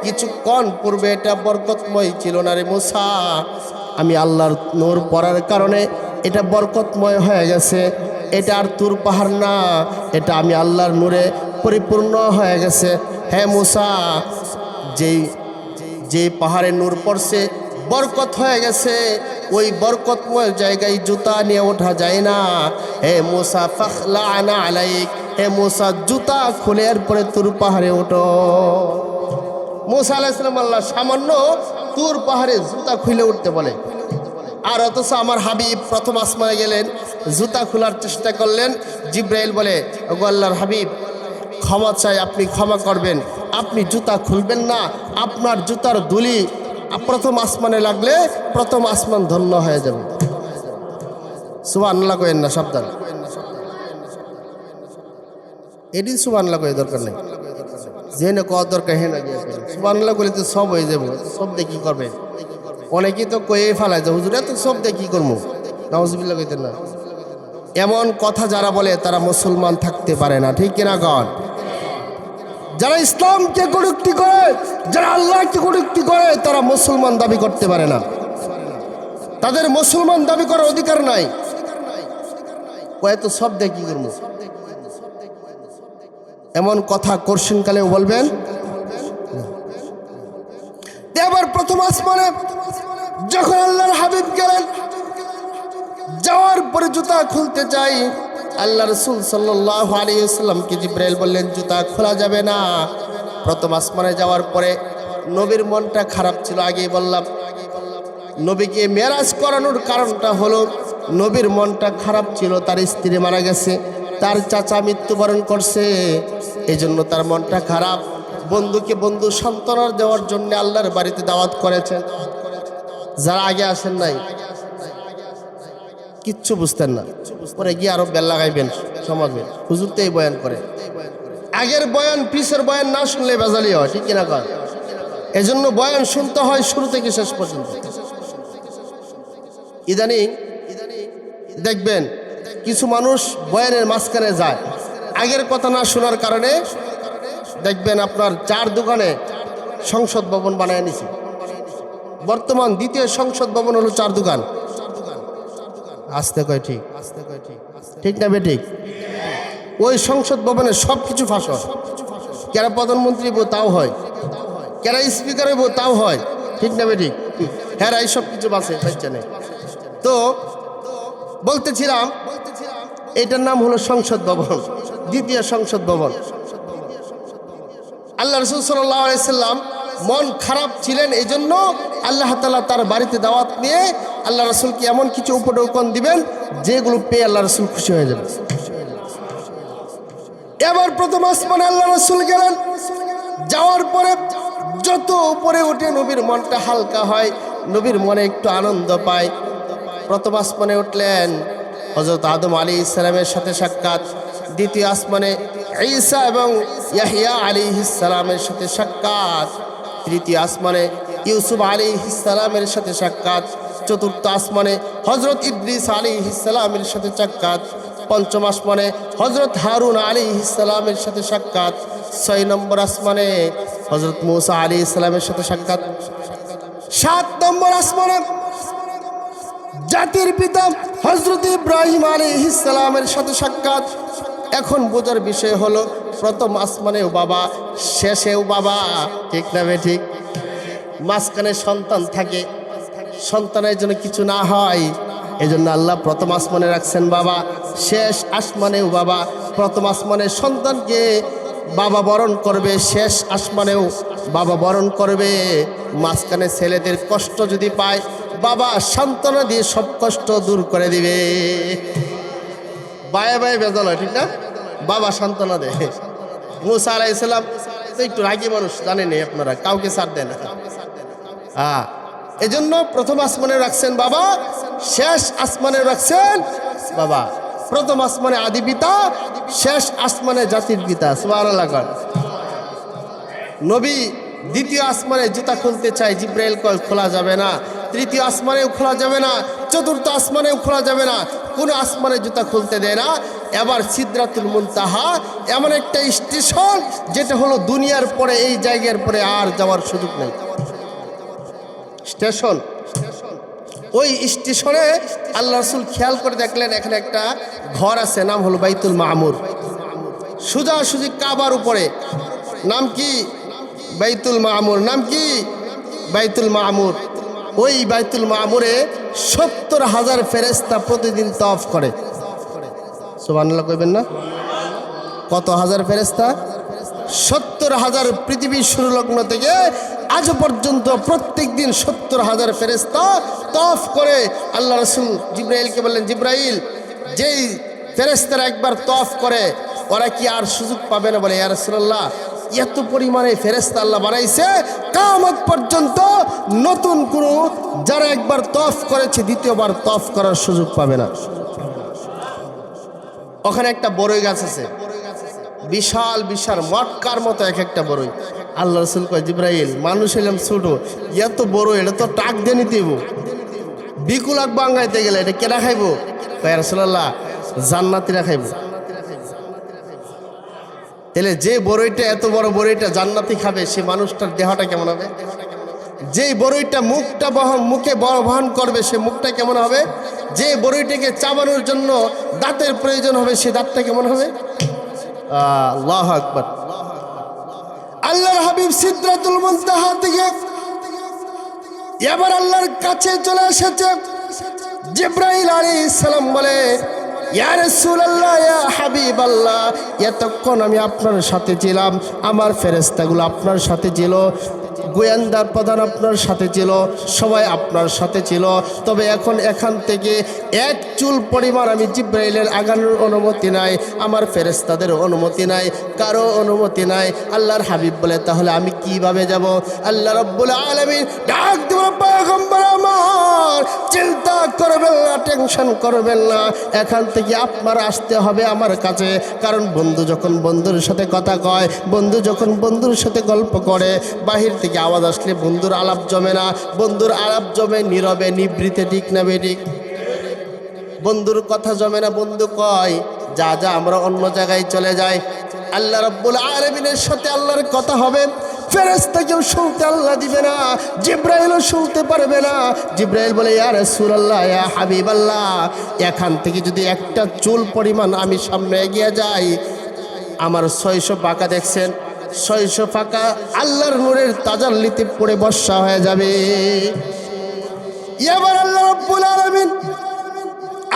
কিছুক্ষণ পূর্বে এটা বরকতময় ছিল না রে মুসা, আমি আল্লাহর নূর পড়ার কারণে এটা বরকতময় হয়ে গেছে, এটা আর তুর পাহাড় না, এটা আমি আল্লাহর নূরে পরিপূর্ণ হয়ে গেছে। হ্যাঁ মুসা, যেই পাহাড়ে নূর পড়ছে বরকত হয়ে গেছে, ওই বরকতময় জায়গায় জুতা নিয়ে ওঠা যায় না। হে মুসা ফাখলা'না আলাইক, হে মুসা জুতা খুলে এরপরে তুর পাহাড়ে ওঠো। মুসা আলাইহিস সালাম আল্লাহ সামান্য তুর পাহাড়ে জুতা খুলে উঠতে বলে, আর অথচ আমার হাবিব প্রথম আসমানে গেলেন, জুতা খোলার চেষ্টা করলেন, জিব্রাইল বলে, ওগো আল্লাহর হাবিব ক্ষমা চাই, আপনি ক্ষমা করবেন, আপনি জুতা খুলবেন না, আপনার জুতার ধুলি প্রথম আসমানে লাগলে প্রথম আসমান ধন্য হয়ে যাবে। সুবহানাল্লাহ কইেন না, সাবধান, এদিন সুবহানাল্লাহ কই দরকার নেই, জেনে কত দরকার হে না গিয়ে সুবহানাল্লাহ বলে তো সব হয়ে যাবো, সব দিয়ে কি করবে? অনেকেই তো কয়ে ফেলায় যে হুজুর এত সব দিয়ে কি করবো, নাউজুবিল্লাহ কইতেন না। এমন কথা যারা বলে তারা মুসলমান থাকতে পারে না, ঠিক কিনা গণ? যারা ইসলামকে কটূক্তি করে, যারা আল্লাহকে কটূক্তি করে, তারা মুসলমান দাবি করতে পারে না, তাদের মুসলমান দাবি করার অধিকার নাই। কয়ে তো সব দিয়ে কি করবো, এমন কথা কোরআনকালেও বলবেন। এবার প্রথম আসমানে যখন আল্লাহর হাবিব গেলেন, যাওয়ার পরে জুতা খুলতে চাই, আল্লাহ রাসূল সাল্লাল্লাহু আলাইহি ওয়াসাল্লামকে জিবরাইল বললেন জুতা খোলা যাবে না। প্রথম আসমানে যাওয়ার পরে নবীর মনটা খারাপ ছিল, আগেই বললাম। নবীকে মেরাজ করানোর কারণটা হলো নবীর মনটা খারাপ ছিল, তার স্ত্রী মারা গেছে, তার চাচা মৃত্যুবরণ করছে, এই জন্য তার মনটা খারাপ। বন্ধুকে বন্ধু সান্ত্বনা দেওয়ার জন্য আল্লাহর বাড়িতে দাওয়াত করেছেন। যারা আগে আসেন নাই কিচ্ছু বুঝতেন না, পরে গিয়ে আরো বেল লাগাইবেন সমাজে, হুজুর তো এই বয়ান করে। আগের বয়ান পিছের বয়ান না শুনলে বেজালি হয়, ঠিক কিনা কর? এজন্য বয়ান শুনতে হয় শুরু থেকে শেষ পর্যন্ত। ইদানিং দেখবেন কিছু মানুষ বয়ানের মাঝখানে যায়, আগের কথা না শোনার কারণে দেখবেন আপনার 4 দোকানে সংসদ ভবন বানায় নিছে। বর্তমান দ্বিতীয় সংসদ ভবন হলো 4 দোকান। আসতে কয় ঠিক, ঠিক না বেঠিক? ওই সংসদ ভবনে সব কিছু ফাঁস হয়, কেরা প্রধানমন্ত্রী বউ তাও হয়, কেরা স্পিকারের বউ তাও হয়, ঠিক না বেঠিক? হ্যাঁ, এই সব কিছু বাঁচে বাচ্চা নেই। তো বলতেছিলাম এটার নাম হলো সংসদ ভবন, দ্বিতীয় সংসদ ভবন। আল্লাহ রাসূল সাল্লাল্লাহু আলাইহি সাল্লাম মন খারাপ ছিলেন, এই জন্য আল্লাহ তাআলা তার বাড়িতে দাওয়াত নিয়ে আল্লাহ রাসূলকে এমন কিছু উপঢৌকন দিবেন যেগুলো পেয়ে আল্লাহ রাসূল খুশি হয়ে যাবে। এবার প্রথম আসমানে আল্লাহ রাসূল গেলেন, যাওয়ার পরে যত উপরে উঠে নবীর মনটা হালকা হয়, নবীর মনে একটু আনন্দ পায়। প্রথম আসমানে উঠলেন, হযরত আদম আলাইহিস সালামের সাথে সাক্ষাৎ। দ্বিতীয় আসমানে ঈসা এবং ইয়াহইয়া আলাইহিস সালামের সাথে সাক্ষাৎ। তৃতীয় আসমানে ইউসুফ আলাইহিস সালামের সাথে সাক্ষাৎ। চতুর্থ আসমানে হযরত ইদ্রিস আলাইহিস সালামের সাথে সাক্ষাৎ। পঞ্চম আসমানে হযরত হারুন আলাইহিস সালামের সাথে সাক্ষাৎ। 6 নম্বর আসমানে হযরত মূসা আলাইহিস সালামের সাথে সাক্ষাৎ। 7 নম্বর আসমানে জাতির পিতা হযরত ইব্রাহিম আলাইহিস সালামের সাথে সাক্ষাৎ। এখন বোঝার বিষয় হলো প্রথম আসমানেও বাবা, শেষেও বাবা, ঠিক না বেঠিক? মাঝখানে সন্তান থাকে, সন্তানের জন্য কিছু না হয়, এই জন্য আল্লাহ প্রথম আসমানে রাখছেন বাবা, শেষ আসমানেও বাবা, প্রথম আসমানের সন্তানকে বাবা বরণ করবে, শেষ আসমানেও বাবা বরণ করবে। মাঝখানে ছেলেদের কষ্ট যদি পায়, বাবা সান্ত্বনা দিয়ে সব কষ্ট দূর করে দিবে। বায়ে বায়ে বেজাল হয়, ঠিক না? বাবা সান্ত্বনা দেয়। মুসা আলাইহিস সালাম তো একটু রাগী মানুষ, জানেনই আপনারা, কাউকে ছাড় দেয় না। এজন্য প্রথম আসমানে রাখছেন বাবা, শেষ আসমানে রাখছেন বাবা। প্রথম আসমানে আদি পিতা, শেষ আসমানে জাতির পিতা। সুবহানাল্লাহ। নবী দ্বিতীয় আসমানে জুতা খুলতে চায়, জিব্রাইল কয় খোলা যাবে না। তৃতীয় আসমানেও খোলা যাবে না, চতুর্থ আসমানেও খোলা যাবে না, কোনো আসমানে জুতা খুলতে দেয় না। এবার সিদরাতুল মুনতাহা এমন একটা স্টেশন, যেটা হলো দুনিয়ার পরে, এই জায়গার পরে আর যাওয়ার সুযোগ নেই। স্টেশন, ওই স্টেশনে আল্লাহ রাসূল খেয়াল করে দেখলেন এখানে একটা ঘর আছে, নাম হলো বাইতুল মামুর। সোজাসুজি কাবার উপরে, নাম কি? বাইতুল মামুর। নাম কি? বাইতুল মামুর। ওই বাইতুল মামুরে ৭০,০০০ ফেরেশতা প্রতিদিন তওয়াফ করে। সুবহানাল্লাহ কইবেন না? কত হাজার ফেরেশতা? ৭০,০০০। পৃথিবীর শুরু লগ্ন থেকে আজ পর্যন্ত প্রত্যেক দিন ৭০,০০০ ফেরেশতা তওয়াফ করে। আল্লাহ রাসূল জিব্রাইলকে বললেন, জিব্রাইল, যেই ফেরেশতারা একবার তওয়াফ করে ওরা কি আর সুযোগ পাবে না? বলে, ইয়া রাসূলুল্লাহ, এত পরিমাণে ফেরেশতা আল্লাহ বানাইছে, কিয়ামত পর্যন্ত নতুন কোনো যারা একবার তওয়াফ করেছে দ্বিতীয়বার তওয়াফ করার সুযোগ পাবে না। ওখানে একটা বড়ই গাছ আছে, বিশাল বিশাল মটকার মতো এক একটা বড়ই। আল্লাহ রাসূল কয়, জিব্রাইল, মানুষ এলাম ছোট, এত বড়, এটা তো টাক দিয়ে নিতে হইব, বিকুলাক বাঙ্গাইতে গেলে এটা কেনা খাইব? কয়, রাসূলুল্লাহ, জান্নাতীরা খাইব। তাহলে যে বড়ইটা, এত বড় বড়ইটা জান্নাতি খাবে, সে মানুষটার দেহটা কেমন হবে? যেই বড়ইটা মুখে বহন করবে, সে মুখটা কেমন হবে? যে বড়ইটাকে চাবানোর জন্য দাঁতের প্রয়োজন হবে, সে দাঁতটা কেমন হবে? আল্লাহু আকবার। আল্লাহর হাবিব সিদরাতুল মুনতাহা থেকে এবার আল্লাহর কাছে চলে এসেছে। জিব্রাইল আলাইহিস সালাম বলে, ইয়া রাসূলুল্লাহ, ইয়া হাবিবাল্লাহ, এতক্ষণ আমি আপনার সাথে ছিলাম, আমার ফেরেশতাগুলো আপনার সাথে ছিল, গোয়েন্দার প্রধান আপনার সাথে ছিল, সবাই আপনার সাথে ছিল, তবে এখন এখান থেকে এক চুল পরিমাণ আমি জিব্রাইলের আগানোর অনুমতি নাই, আমার ফেরেশতাদের অনুমতি নাই, কারো অনুমতি নাই। আল্লাহর হাবিব বলে, তাহলে আমি কিভাবে যাব? আল্লাহ রাব্বুল আলামিন ডাক দেব, পয়গম্বর আমার, চিন্তা করবেন না, টেনশন করবেন না, এখান থেকে আপনার আসতে হবে আমার কাছে। কারণ বন্ধু যখন বন্ধুর সাথে কথা কয়, বন্ধু যখন বন্ধুর সাথে গল্প করে, বাহির থেকে আওয়াজ আসলে বন্ধুর আলাপ জমে না, বন্ধুর আলাপ জমে নীরবে নিভৃতে, ঠিক না বেঠিক? বন্ধুর কথা জমে না, বন্ধু কয়, যা যা আমরা অন্য জায়গায় চলে যাই। আল্লাহ রাব্বুল আলামিনের সাথে আল্লাহর কথা হবে, ফেরেশতাকেও শুনতে আল্লাহ দিবে না, জিব্রাইলও শুনতে পারবে না। জিব্রাইল বলে, ইয়া রাসূলুল্লাহ, ইয়া হাবিবাল্লাহ, এখান থেকে যদি একটা চুল পরিমাণ আমি সামনে এগিয়ে যাই, আমার ৬০০ পাকা দেখছেন, ৬০০ পাকা আল্লাহর নূরের তাজাল্লিতে পড়ে বর্ষা হয়ে যাবে। এবার আল্লাহ রাব্বুল আলামিন,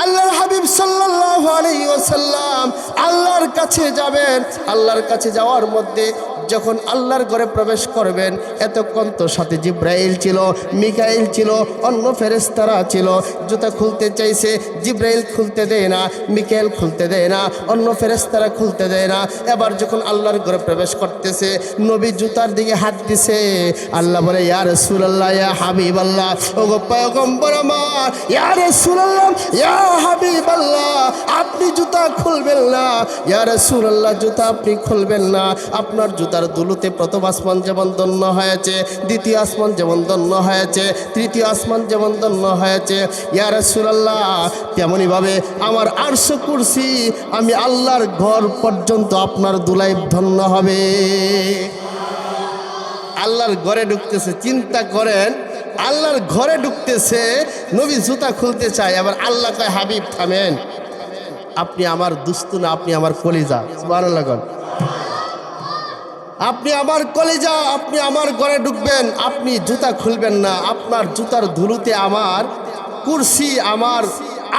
আল্লাহর হাবিব সাল্লাল্লাহু আলাইহি ওয়াসাল্লাম আল্লাহর কাছে যাবেন। আল্লাহর কাছে যাওয়ার মধ্যে যখন আল্লাহর ঘরে প্রবেশ করবেন, এতক্ষণ তো সাথে জিব্রাইল ছিল, মিকাইল ছিল, অন্য ফেরেশতারা ছিল। জুতা খুলতে চাইছে, জিব্রাইল খুলতে দেয় না, মিকাইল খুলতে দেয় না, অন্য ফেরেশতারা খুলতে দেয় না। এবার যখন আল্লাহর ঘরে প্রবেশ করতেছে, নবী জুতার দিকে হাত দিছে। আল্লাহ বলে, ইয়া রাসূলুল্লাহ, ইয়া হাবিবাল্লাহ, ওগো পয়গম্বর আমার, ইয়া রাসূলুল্লাহ, ইয়া হাবিবাল্লাহ, আপনি জুতা খুলবেন না, ইয়া রাসূলুল্লাহ, জুতা আপনি খুলবেন না। আপনার জুতার দুলুতে প্রথম আসমান যেমন ধন্য হয়েছে, দ্বিতীয় আসমান যেমন ধন্য হয়েছে, তৃতীয় আসমান যেমন ধন্য হয়েছে, ইয়া রাসূলুল্লাহ, তেমনিভাবে আমার আরশ কুরসি, আমি আল্লাহর ঘর পর্যন্ত আপনার দুলাই ধন্য হবে। আল্লাহর ঘরে ঢুকতেছে, চিন্তা করেন, আল্লাহর ঘরে ঢুকতেছে, নবী জুতা খুলতে চায়, আবার আল্লাহ কয়, হাবিব থামেন, আপনি আমার দুস্ত না, আপনি আমার কলিজা। সুবহানাল্লাহ। আপনি আমার কলিজা, আপনি আমার ঘরে ঢুকবেন, আপনি জুতা খুলবেন না, আপনার জুতার ধুলোতে আমার কুরসি, আমার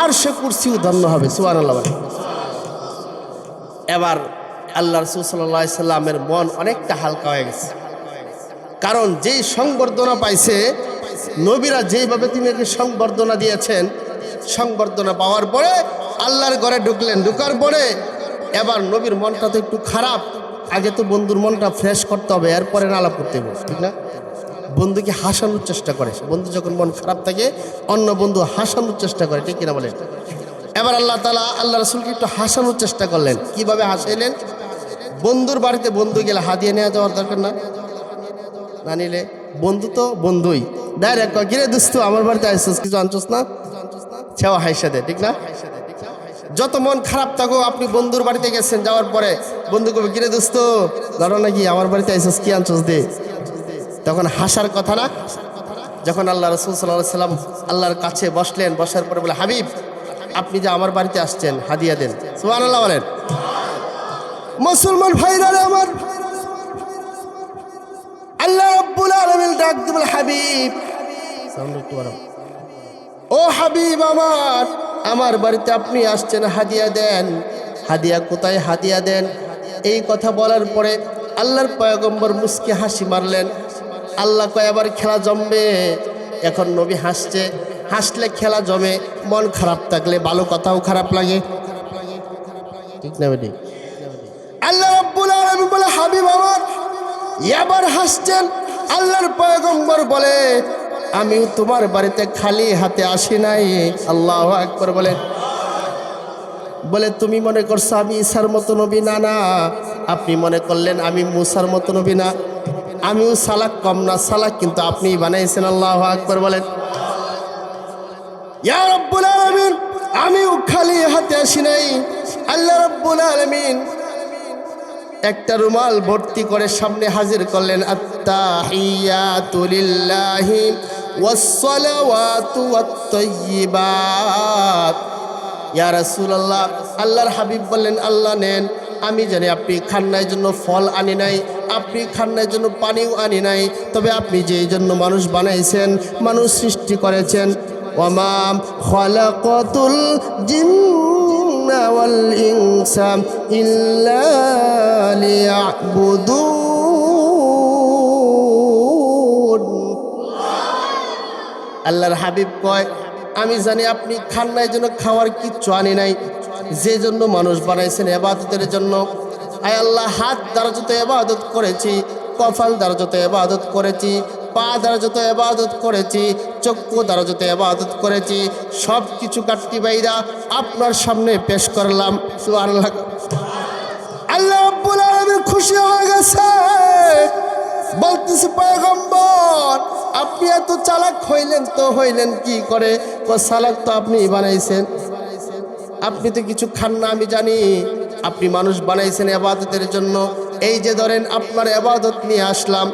আরশে কুরসিও ধন্য হবে। সুবহানাল্লাহ। এবার আল্লাহ রাসূল সাল্লাল্লাহু আলাইহি সাল্লামের মন অনেকটা হালকা হয়ে গেছে, কারণ যেই সংবর্ধনা পাইছে নবীরা যেইভাবে তিনাকে সংবর্ধনা দিয়েছেন, সংবর্ধনা পাওয়ার পরে আল্লাহর ঘরে ঢুকলেন। ঢুকার পরে এবার নবীর মনটা তো একটু খারাপ, আগে তো বন্ধুর মনটা ফ্রেশ করতে হবে, এরপরে আলাপ করতে হবে, ঠিক না? বন্ধুকে হাসানোর চেষ্টা করে, বন্ধু যখন মন খারাপ থাকে অন্য বন্ধু হাসানোর চেষ্টা করে, ঠিক কিনা বলেন? এবার আল্লাহ তাআলা আল্লাহ রাসূলকে একটু হাসানোর চেষ্টা করলেন। কিভাবে হাসাইলেন? বন্ধুর বাড়িতে বন্ধু গেলে হাদিয়া নেওয়া যাওয়ার দরকার না, না নিলে বন্ধু তো বন্ধুই, ডাইরেক্ট গিরে দোস্ত আমার বাড়িতে আইসস, কিছু আনছস না, সেও হাইসা দে, ঠিক না? যত মন খারাপ থাকো, আপনি বন্ধুর বাড়িতে গেছেন, যাওয়ার পরে বন্ধু কবে গিরে দোস্ত ধরো নাকি আমার বাড়িতে আইসস, কি আনছস দে, তখন হাসার কথা না? যখন আল্লাহ রাসূল সাল্লাল্লাহু আলাইহি সাল্লাম আল্লাহর কাছে বসলেন, বসার পরে বলে, হাবিব আপনি যে আমার বাড়িতে আসছেন হাদিয়া দেন। সুবহানাল্লাহ বলেন। মুসলমান ভাইরা আমার, আল্লাহ রাব্বুল আলামিন ডাক দিয়ে বলে, হাবিব, সাউন্ড একটু বাড়াও, ও হাবিব আমার বাড়িতে আপনি আসছেন, হাদিয়া দেন। হাদিয়া কোথায়? হাদিয়া দেন। এই কথা বলার পরে আল্লাহর পয়গম্বর মুস্কি হাসি মারলেন। আল্লাহ কয় আবার খেলা জমবে। এখন নবী হাসছে, হাসলে খেলা জমে, মন খারাপ থাকলে ভালো কথাও খারাপ লাগে, ঠিক না বেটি? আল্লাহ রাব্বুল আলামিন বলে, হাবিব আমার এবার হাসছেন। আল্লাহর পয়গম্বর বলে, আমি তোমার বাড়িতে খালি হাতে আসি নাই। আল্লাহু আকবার বলেন। বলে, তুমি মনে করছো আমি ঈসার মতো নবী? না না, আপনি মনে করলেন আমি মুসার মতো নবী না, আমিও সালাক কম না, সালাক কিন্তু আপনি বানাইছেন। আল্লাহু আকবার বলেন। ইয়া রাব্বুল আলামিন, আমিও খালি হাতে আসি নাই। আল্লাহ রাব্বুল আলামিন একটা রুমাল ভর্তি করে সামনে হাজির করলেন। আত্তাহিয়াতু লিল্লাহি ওয়াসসালাওয়াতু ওয়াত-তাইয়্যিবাত। ইয়া রাসূলুল্লাহ, আল্লাহর হাবিব বললেন, আল্লাহ নেন, আমি জানি আপনি খান্নার জন্য ফল আনি নাই, আপনি খান্নার জন্য পানিও আনি নাই, তবে আপনি যেই জন্য মানুষ বানাইছেন, মানুষ সৃষ্টি করেছেন, ওয়ামা খালাকাতুল জিন্না ওয়াল ইনসা ইল্লা লিয়াবুদুন। আল্লাহর হাবিব কয়, আমি জানি আপনি খান্নার জন্য খাওয়ার কিচ্ছু আনি নাই, যে জন্য মানুষ বানাইছেন ইবাদতের জন্য। আয় আল্লাহ, হাত দ্বারা যত ইবাদত করেছি, কপাল দ্বারা যত ইবাদত করেছি, পা দ্বারা যত ইবাদত করেছি, চক্ষু দ্বারা যত ইবাদত করেছি, সব কিছু কাটতি বাইরা আপনার সামনে পেশ করলাম। সুবহানাল্লাহ। আল্লাহ রাব্বুল আলামিন খুশি হয়ে গেছে, বলতেছে, পয়গম্বর আপনি এত চালাক হইলেন তো হইলেন কি করে? চালাক তো আপনি বানাইছেন, আপনি তো কিছু খান না, আমি জানি আপনি মানুষ বানাইছেন ইবাদতের জন্য। এই যে ধরেন আপনার ইবাদত নিয়ে আসলাম।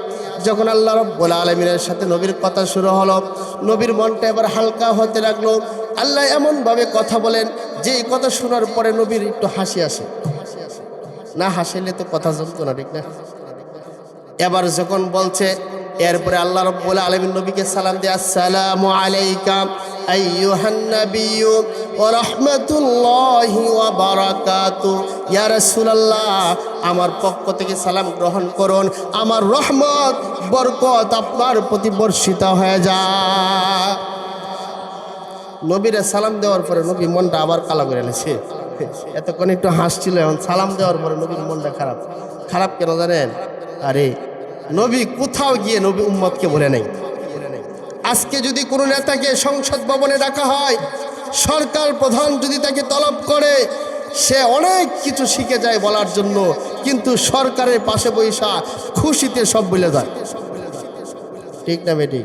যখন আল্লাহ রাব্বুল আলামিনের সাথে নবীর কথা শুরু হলো, নবীর মনটা এবার হালকা হতে লাগলো। আল্লাহ এমনভাবে কথা বলেন যে এই কথা শোনার পরে নবীর একটু হাসি আসে, না হাসিলে তো কথা জমতো না, ঠিক না? এবার যখন বলছে, এরপরে আল্লাহ রাব্বুল আলামিন নবীকে সালাম দিয়ে, আসসালামু আলাইকা আইয়ুহান নাবিয়্যু ওয়া রাহমাতুল্লাহি ওয়া বারাকাতুহু। ইয়া রাসূলুল্লাহ, আমার পক্ষ থেকে সালাম গ্রহণ করুন, আমার রহমত বরকত আপনার প্রতি বর্ষিত হয়ে যায়। নবীরে সালাম দেওয়ার পরে নবী মনটা আবার কালো করে নিয়েছে। এতক্ষণ একটু হাসছিল, এখন সালাম দেওয়ার পরে নবীর মনটা খারাপ। খারাপ কেন জানেন? আরে নবী কোথাও গিয়ে নবী উম্মতকে বলে নাই। আজকে যদি কোনো নেতাকে সংসদ ভবনে ডাকা হয়, সরকার প্রধান যদি তাকে তলব করে, সে অনেক কিছু শিখে যায় বলার জন্য, কিন্তু সরকারের পাশে বৈশা খুশিতে সব বলে যায়, ঠিক না বেটি?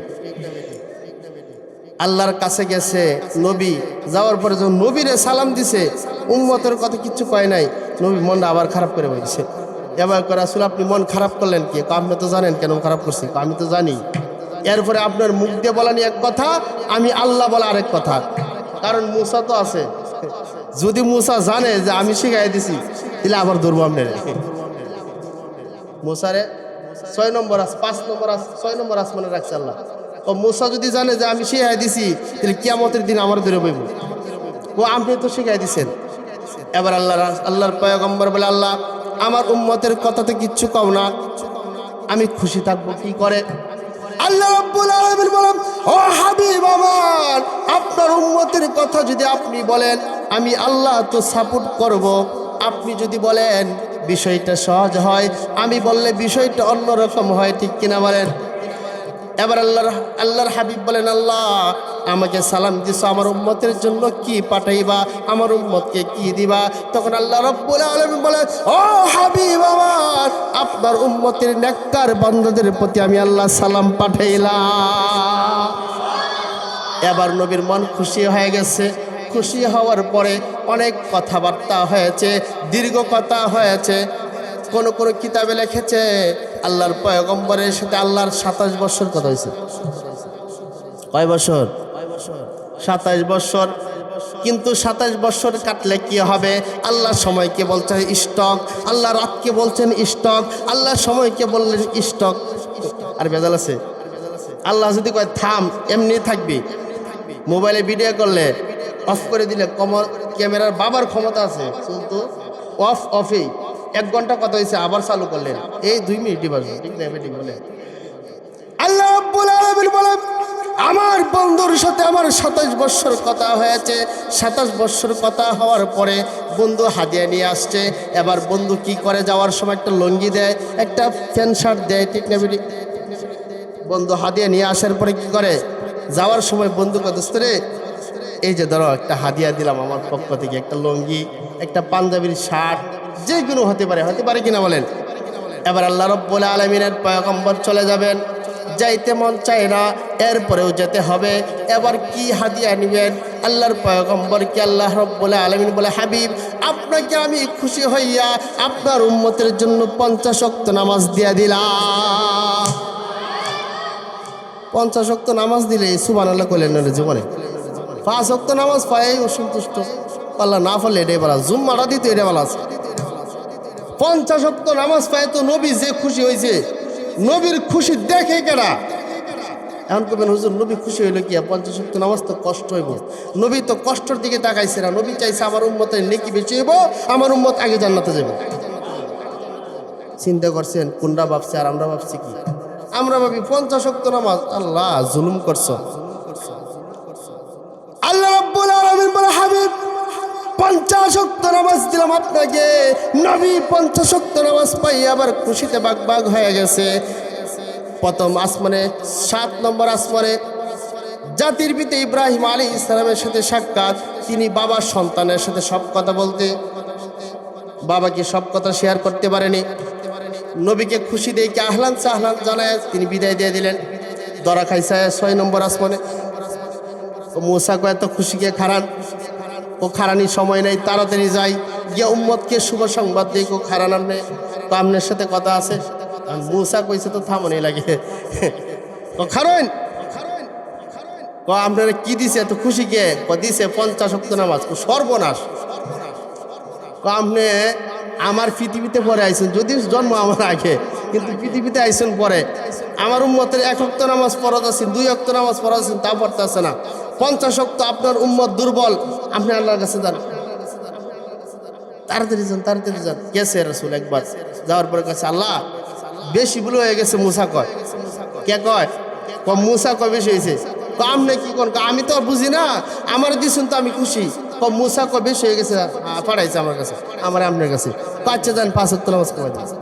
আল্লাহর কাছে গেছে নবী, যাওয়ার পরে যখন নবীরে সালাম দিছে, উম্মতের কথা কিচ্ছু কয় নাই, নবী মনটা আবার খারাপ করে বলছে। এবার করে, রাসূল আপনি মন খারাপ করলেন কি? আপনি তো জানেন কেন খারাপ করছি। আমি তো জানি। এরপরে আপনার মুখ দিয়ে বলা নিয়ে এক কথা, আমি আল্লাহ বলা আরেক কথা। কারণ মুসা তো আছে, যদি মুসা জানে যে আমি শিখাই দিছি, তাহলে আবার ধরবো আপনার। মুসারে 6 নম্বর 5 নম্বর 6 নম্বর আসমানে রাখছে আল্লাহ। ও মুসা যদি জানে যে আমি শিখাই দিছি, তাহলে কিয়ামতের দিন আমার ধরে বইব, ও আপনি তো শিখাই দিছেন। এবার আল্লাহর পয়গম্বর বলে, আল্লাহ আমার উম্মতের কথাতে কিচ্ছু কম না, আমি খুশি থাকবো কি করে? আল্লাহ রাব্বুল আলামিন বলেন, ও হাবিব আমার, আপনার উম্মতের কথা যদি আপনি বলেন আমি আল্লাহ তো সাপোর্ট করব, আপনি যদি বলেন বিষয়টা সহজ হয়, আমি বললে বিষয়টা অন্যরকম হয়, ঠিক কিনা বলেন? এবার আল্লাহর হাবিব বলেন, আল্লাহ আমাকে সালাম দিছো, আমার উম্মতের জন্য কি পাঠাইবা, আমার উম্মতকে কি দিবা? তখন আল্লাহ রাব্বুল আলামিন বলেন, ও হাবিব আমার, আপনার উম্মতের নেককার বান্দাদের প্রতি আমি আল্লাহ সালাম পাঠাইলাম। এবার নবীর মন খুশি হয়ে গেছে। খুশি হওয়ার পরে অনেক কথাবার্তা হয়েছে, দীর্ঘ কথা হয়েছে। কোন কোন কিতাবে লিখেছে আল্লাহর পয়গম্বরের সাথে আল্লাহর 27 বছর কথা হয়েছে। কয় বছর? 27 বছর। কিন্তু 27 বছর কাটলে কি হবে? আল্লাহ সময়কে বলছেন স্টক, আল্লাহ রাতকে বলছেন স্টক, আল্লাহ সময়কে বললেন স্টক। আর ভেজাল আছে? আল্লাহ যদি কয় থাম, এমনি থাকবি। মোবাইলে ভিডিও করলে অফ করে দিলে ক্যামেরার বাবার ক্ষমতা আছে, কিন্তু অফেই 1 ঘন্টা কথা হয়েছে, আবার চালু করলেন, এই 2 মিনিটই বাজবে, ঠিক না? ঠিক বলে আল্লাহ রাব্বুল আলামিন বলেন, আমার বন্ধুর সাথে আমার 27 বছর কথা হয়েছে। 27 বছর কথা হওয়ার পরে বন্ধু হাদিয়া নিয়ে আসছে। এবার বন্ধু কি করে? যাওয়ার সময় একটা লুঙ্গি দেয়, একটা প্যান্ট শার্ট দেয়, ঠিক না? বন্ধু হাদিয়া নিয়ে আসার পরে কি করে? যাওয়ার সময় বন্ধু কত রে, এই যে ধরো একটা হাদিয়া দিলাম আমার পক্ষ থেকে, একটা লুঙ্গি, একটা পাঞ্জাবির শার্ট, যে কোনো হতে পারে কিনা বলেন? এবার আল্লাহ রাব্বুল আলামিনের পয়গম্বর চলে যাবেন, যাইতে মন চায় না, এরপরেও যেতে হবে। এবার কি হাদিয়া নেবেন? আল্লাহর পয়গম্বরকে আল্লাহ রাব্বুল আলামিন বলে, হাবিব আপনাকে আমি খুশি হইয়া আপনার উম্মতের জন্য 50 ওয়াক্ত নামাজ দিয়া দিলাম। 50 ওয়াক্ত নামাজ দিলে সুবহানাল্লাহ কইলেন না জীবনে? 5 ওয়াক্ত নামাজ পাই অসন্তুষ্ট, আল্লাহ না পারলে এটাই বলা, জুম্মাটা দিতে এটা বলা আছে। 50 ওয়াক্ত নামাজ পায় তো নবী যে খুশি হয়েছে, নবীর খুশি দেখে কেনা। এখন কবেন হুজুর নবী খুশি হইলো কি? 50 ওয়াক্ত নামাজ তো কষ্ট হইব। নবী তো কষ্টের দিকে তাকাইছে না, নবী চাইছে আমার উম্মতের নেকি বেশি হইব, আমার উম্মত আগে জান্নাতে যাবে। চিন্তা করছেন কোনটা ভাবছে আর আমরা ভাবছি কি? আমরা ভাবি 50 ওয়াক্ত নামাজ, আল্লাহ জুলুম করছো। আল্লাহ রাব্বুল আলামিন বলে, হাবিব 50 ওয়াক্ত নামাজ দিলাম আপনাকে। নবী 50 ওয়াক্ত নামাজ পাই আবার খুশিতে বাগবাগ হয়ে গেছে। প্রথম আসমানে, 7 নম্বর আসমানে জাতির পিতা ইব্রাহিম আলাইহিস সালামের সাথে সাক্ষাৎ। তিনি বাবার সন্তানের সাথে সব কথা বলতে, বাবাকে সব কথা শেয়ার করতে পারেনি। নবীকে খুশি দেখে আহলান সাহলান জানায় তিনি বিদায় দিয়ে দিলেন। দরা খাইছে 6 নম্বর আসমানে। মুসা কয় এত খুশি গিয়ে খারান, ও খারানির সময় নেই, তাড়াতাড়ি যাই গিয়ে উম্মতকে শুভ সংবাদ দিই। ও খারান আপনি তো আপনার সাথে কথা আছে। মুসা কইছে তো থামনি লাগে, তো খারেন আপনারা কি দিছে এত খুশি কে? দিছে 50 ওয়াক্ত নামাজ। সর্বনাশ, আপনি আমার পৃথিবীতে পরে আইছেন, যদি জন্ম আমার আগে, কিন্তু পৃথিবীতে আইছেন পরে। আমার উম্মতের 1 ওয়াক্ত নামাজ পড়া আছেন, 2 ওয়াক্ত নামাজ পড়া আছেন, তা পড়তে আছে না। 50 ওয়াক্ত আপনার উম্মত দুর্বল, আপনি আল্লাহর কাছে যান, তাড়াতাড়ি যান। গেছে রাসূল একবার, যাওয়ার পরে কাছে আল্লাহ বেশি ভুল হয়ে গেছে। মুসা কয়, কে কয়? মুসা কয় বেশি হয়েছে। আপনি কি কোন? আমি তো বুঝি না, আমার দিচ্ছেন তো আমি খুশি। মুসা কয় বেশি হয়ে গেছে, পাঠাইছে আমার কাছে, আমার আপনার কাছে। পাচ্ছে যান 5 ওয়াক্ত নামাজ কমাই দিয়েছে।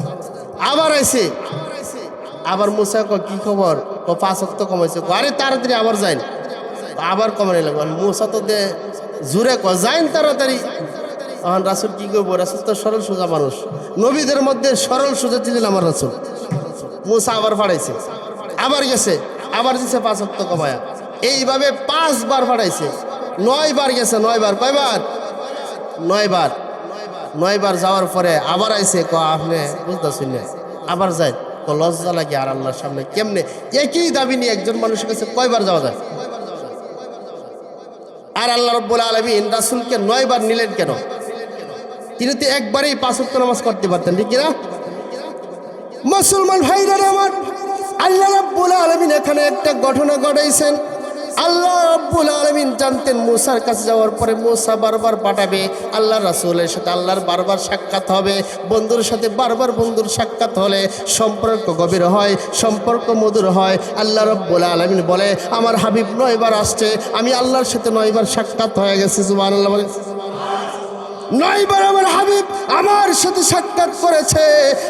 আবার আইছে, আবার মুসা কয় কি খবর? 5 ওয়াক্ত কমাইছে। আরে তাড়াতাড়ি আবার যাইন, আবার কমাই লাগবে। মুসা তো দে জুড়ে কয় যাইন তাড়াতাড়ি। তখন রাসূল কি করবো? রাসূল তো সরল সোজা মানুষ, নবীদের মধ্যে সরল সোজা ছিলেন আমার রাসূল। মুসা আবার পাঠাইছে, আবার গেছে, আবার দিচ্ছে 5 ওয়াক্ত কমায়া। এইভাবে 5 বার পাঠাইছে, 9 বার গেছে। 9 বার, কয়বার? 9 বার। 9 বার যাওয়ার পরে আবার আইছে, আপনি বুঝতেছেন না, আবার যাই। লজ্জা লাগে আর আল্লাহর সামনে কেমনে একই দাবি নিয়ে একজন মানুষের কাছে কয়বার যাওয়া যায়? আর আল্লাহ রাব্বুল আলামিন রাসূলকে 9 বার নিলেন কেন? তিনি তো একবারেই 5 ওয়াক্ত নামাজ করতে পারতেন, ঠিক না? মুসলমান ভাইরা আমার, আল্লাহ রাব্বুল আলামিন এখানে একটা ঘটনা ঘটাইছেন। আল্লাহ রাব্বুল আলামিন জানতেন মুসার কাছে যাওয়ার পরে মুসা বারবার পাঠাবে, আল্লাহ রাসূলের সাথে আল্লাহর বারবার সাক্ষাৎ হবে। বন্ধুর সাথে বারবার বন্ধুর সাক্ষাৎ হলে সম্পর্ক গভীর হয়, সম্পর্ক মধুর হয়। আল্লাহ রাব্বুল আলামিন বলে আমার হাবিব 9 বার আসছে, আমি আল্লাহর সাথে 9 বার সাক্ষাৎ হয়ে গেছে। সুবহানাল্লাহ বলে 9 বার আমার হাবিব আমার সাথে সাক্ষাৎ করেছে।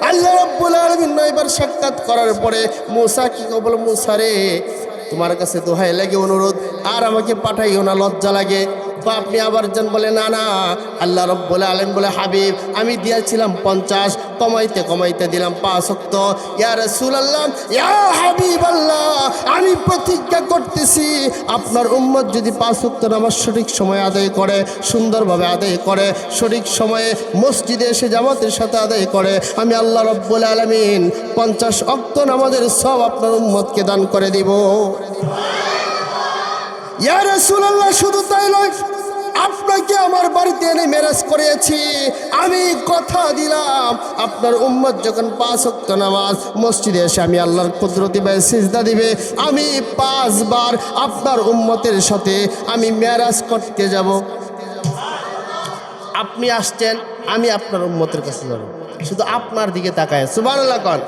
আল্লাহ রাব্বুল আলামিন 9 বার সাক্ষাৎ করার পরে মুসা কি বলে, মুসা রে তোমার কাছে দোহাই লাগে অনুরোধ, আর আমাকে পাঠাইও না, লজ্জা লাগে। তো আপনি আবার যান, বলে না না, আল্লাহ রাব্বুল আলামিন বলে হাবিব আমি দিয়েছিলাম 50, কমাইতে কমাইতে দিলাম 5 ওয়াক্ত। ইয়া রাসূলুল্লাহ ইয়া হাবিবাল্লাহ, আমি প্রতিজ্ঞা করতেছি আপনার উম্মত যদি 5 ওয়াক্ত নামাজ সঠিক সময়ে আদায় করে, সুন্দরভাবে আদায় করে, সঠিক সময়ে মসজিদে এসে জামাতের সাথে আদায় করে, আমি আল্লাহ রাব্বুল আলামিন 50 ওয়াক্ত নামাজের সব আপনার উম্মতকে দান করে দিব। ইয়া রাসূলুল্লাহ শুধু তাই নয়, আপনাকে আমার বাড়িতে এনে মেরাজ করেছি, আমি কথা দিলাম আপনার উম্মত যখন 5 ওয়াক্ত নামাজ মসজিদে এসে আমি আল্লাহর কুদরতি ভাবে সিজদা দিবে, আমি 5 বার আপনার উম্মতের সাথে আমি মেরাজ করতে যাব। আপনি আসছেন, আমি আপনার উম্মতের কাছে যাব, শুধু আপনার দিকে তাকায়। সুবহানাল্লাহ কোন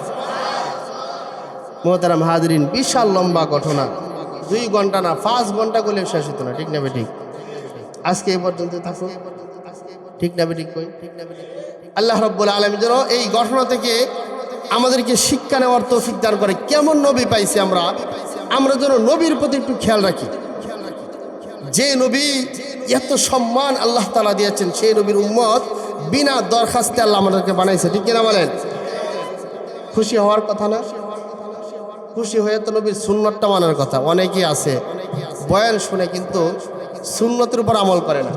মুহতারাম হাজরিন, বিশাল লম্বা ঘটনা, 2 ঘন্টা না 5 ঘন্টা করলে শেষ হতো না, ঠিক না ঠিক? আজকে এই পর্যন্ত থাকুক, ঠিক না ঠিক? আল্লাহ রাব্বুল আলামিন যেন এই ঘটনা থেকে আমাদেরকে শিক্ষা নেওয়ার তৌফিক দান করে। কেমন নবী পাইছি আমরা যেন নবীর প্রতি একটু খেয়াল রাখি। যে নবী এত সম্মান আল্লাহ তাআলা দিয়েছেন, সেই নবীর উম্মত বিনা দরখাস্তে আল্লাহ আমাদেরকে বানাইছে, ঠিক কিনা বলেন? খুশি হওয়ার কথা না? খুশি হয়ে তো নবীর সুন্নতটা মানার কথা। অনেকেই আছে বয়ান শুনে কিন্তু সুন্নতের উপর আমল করে না।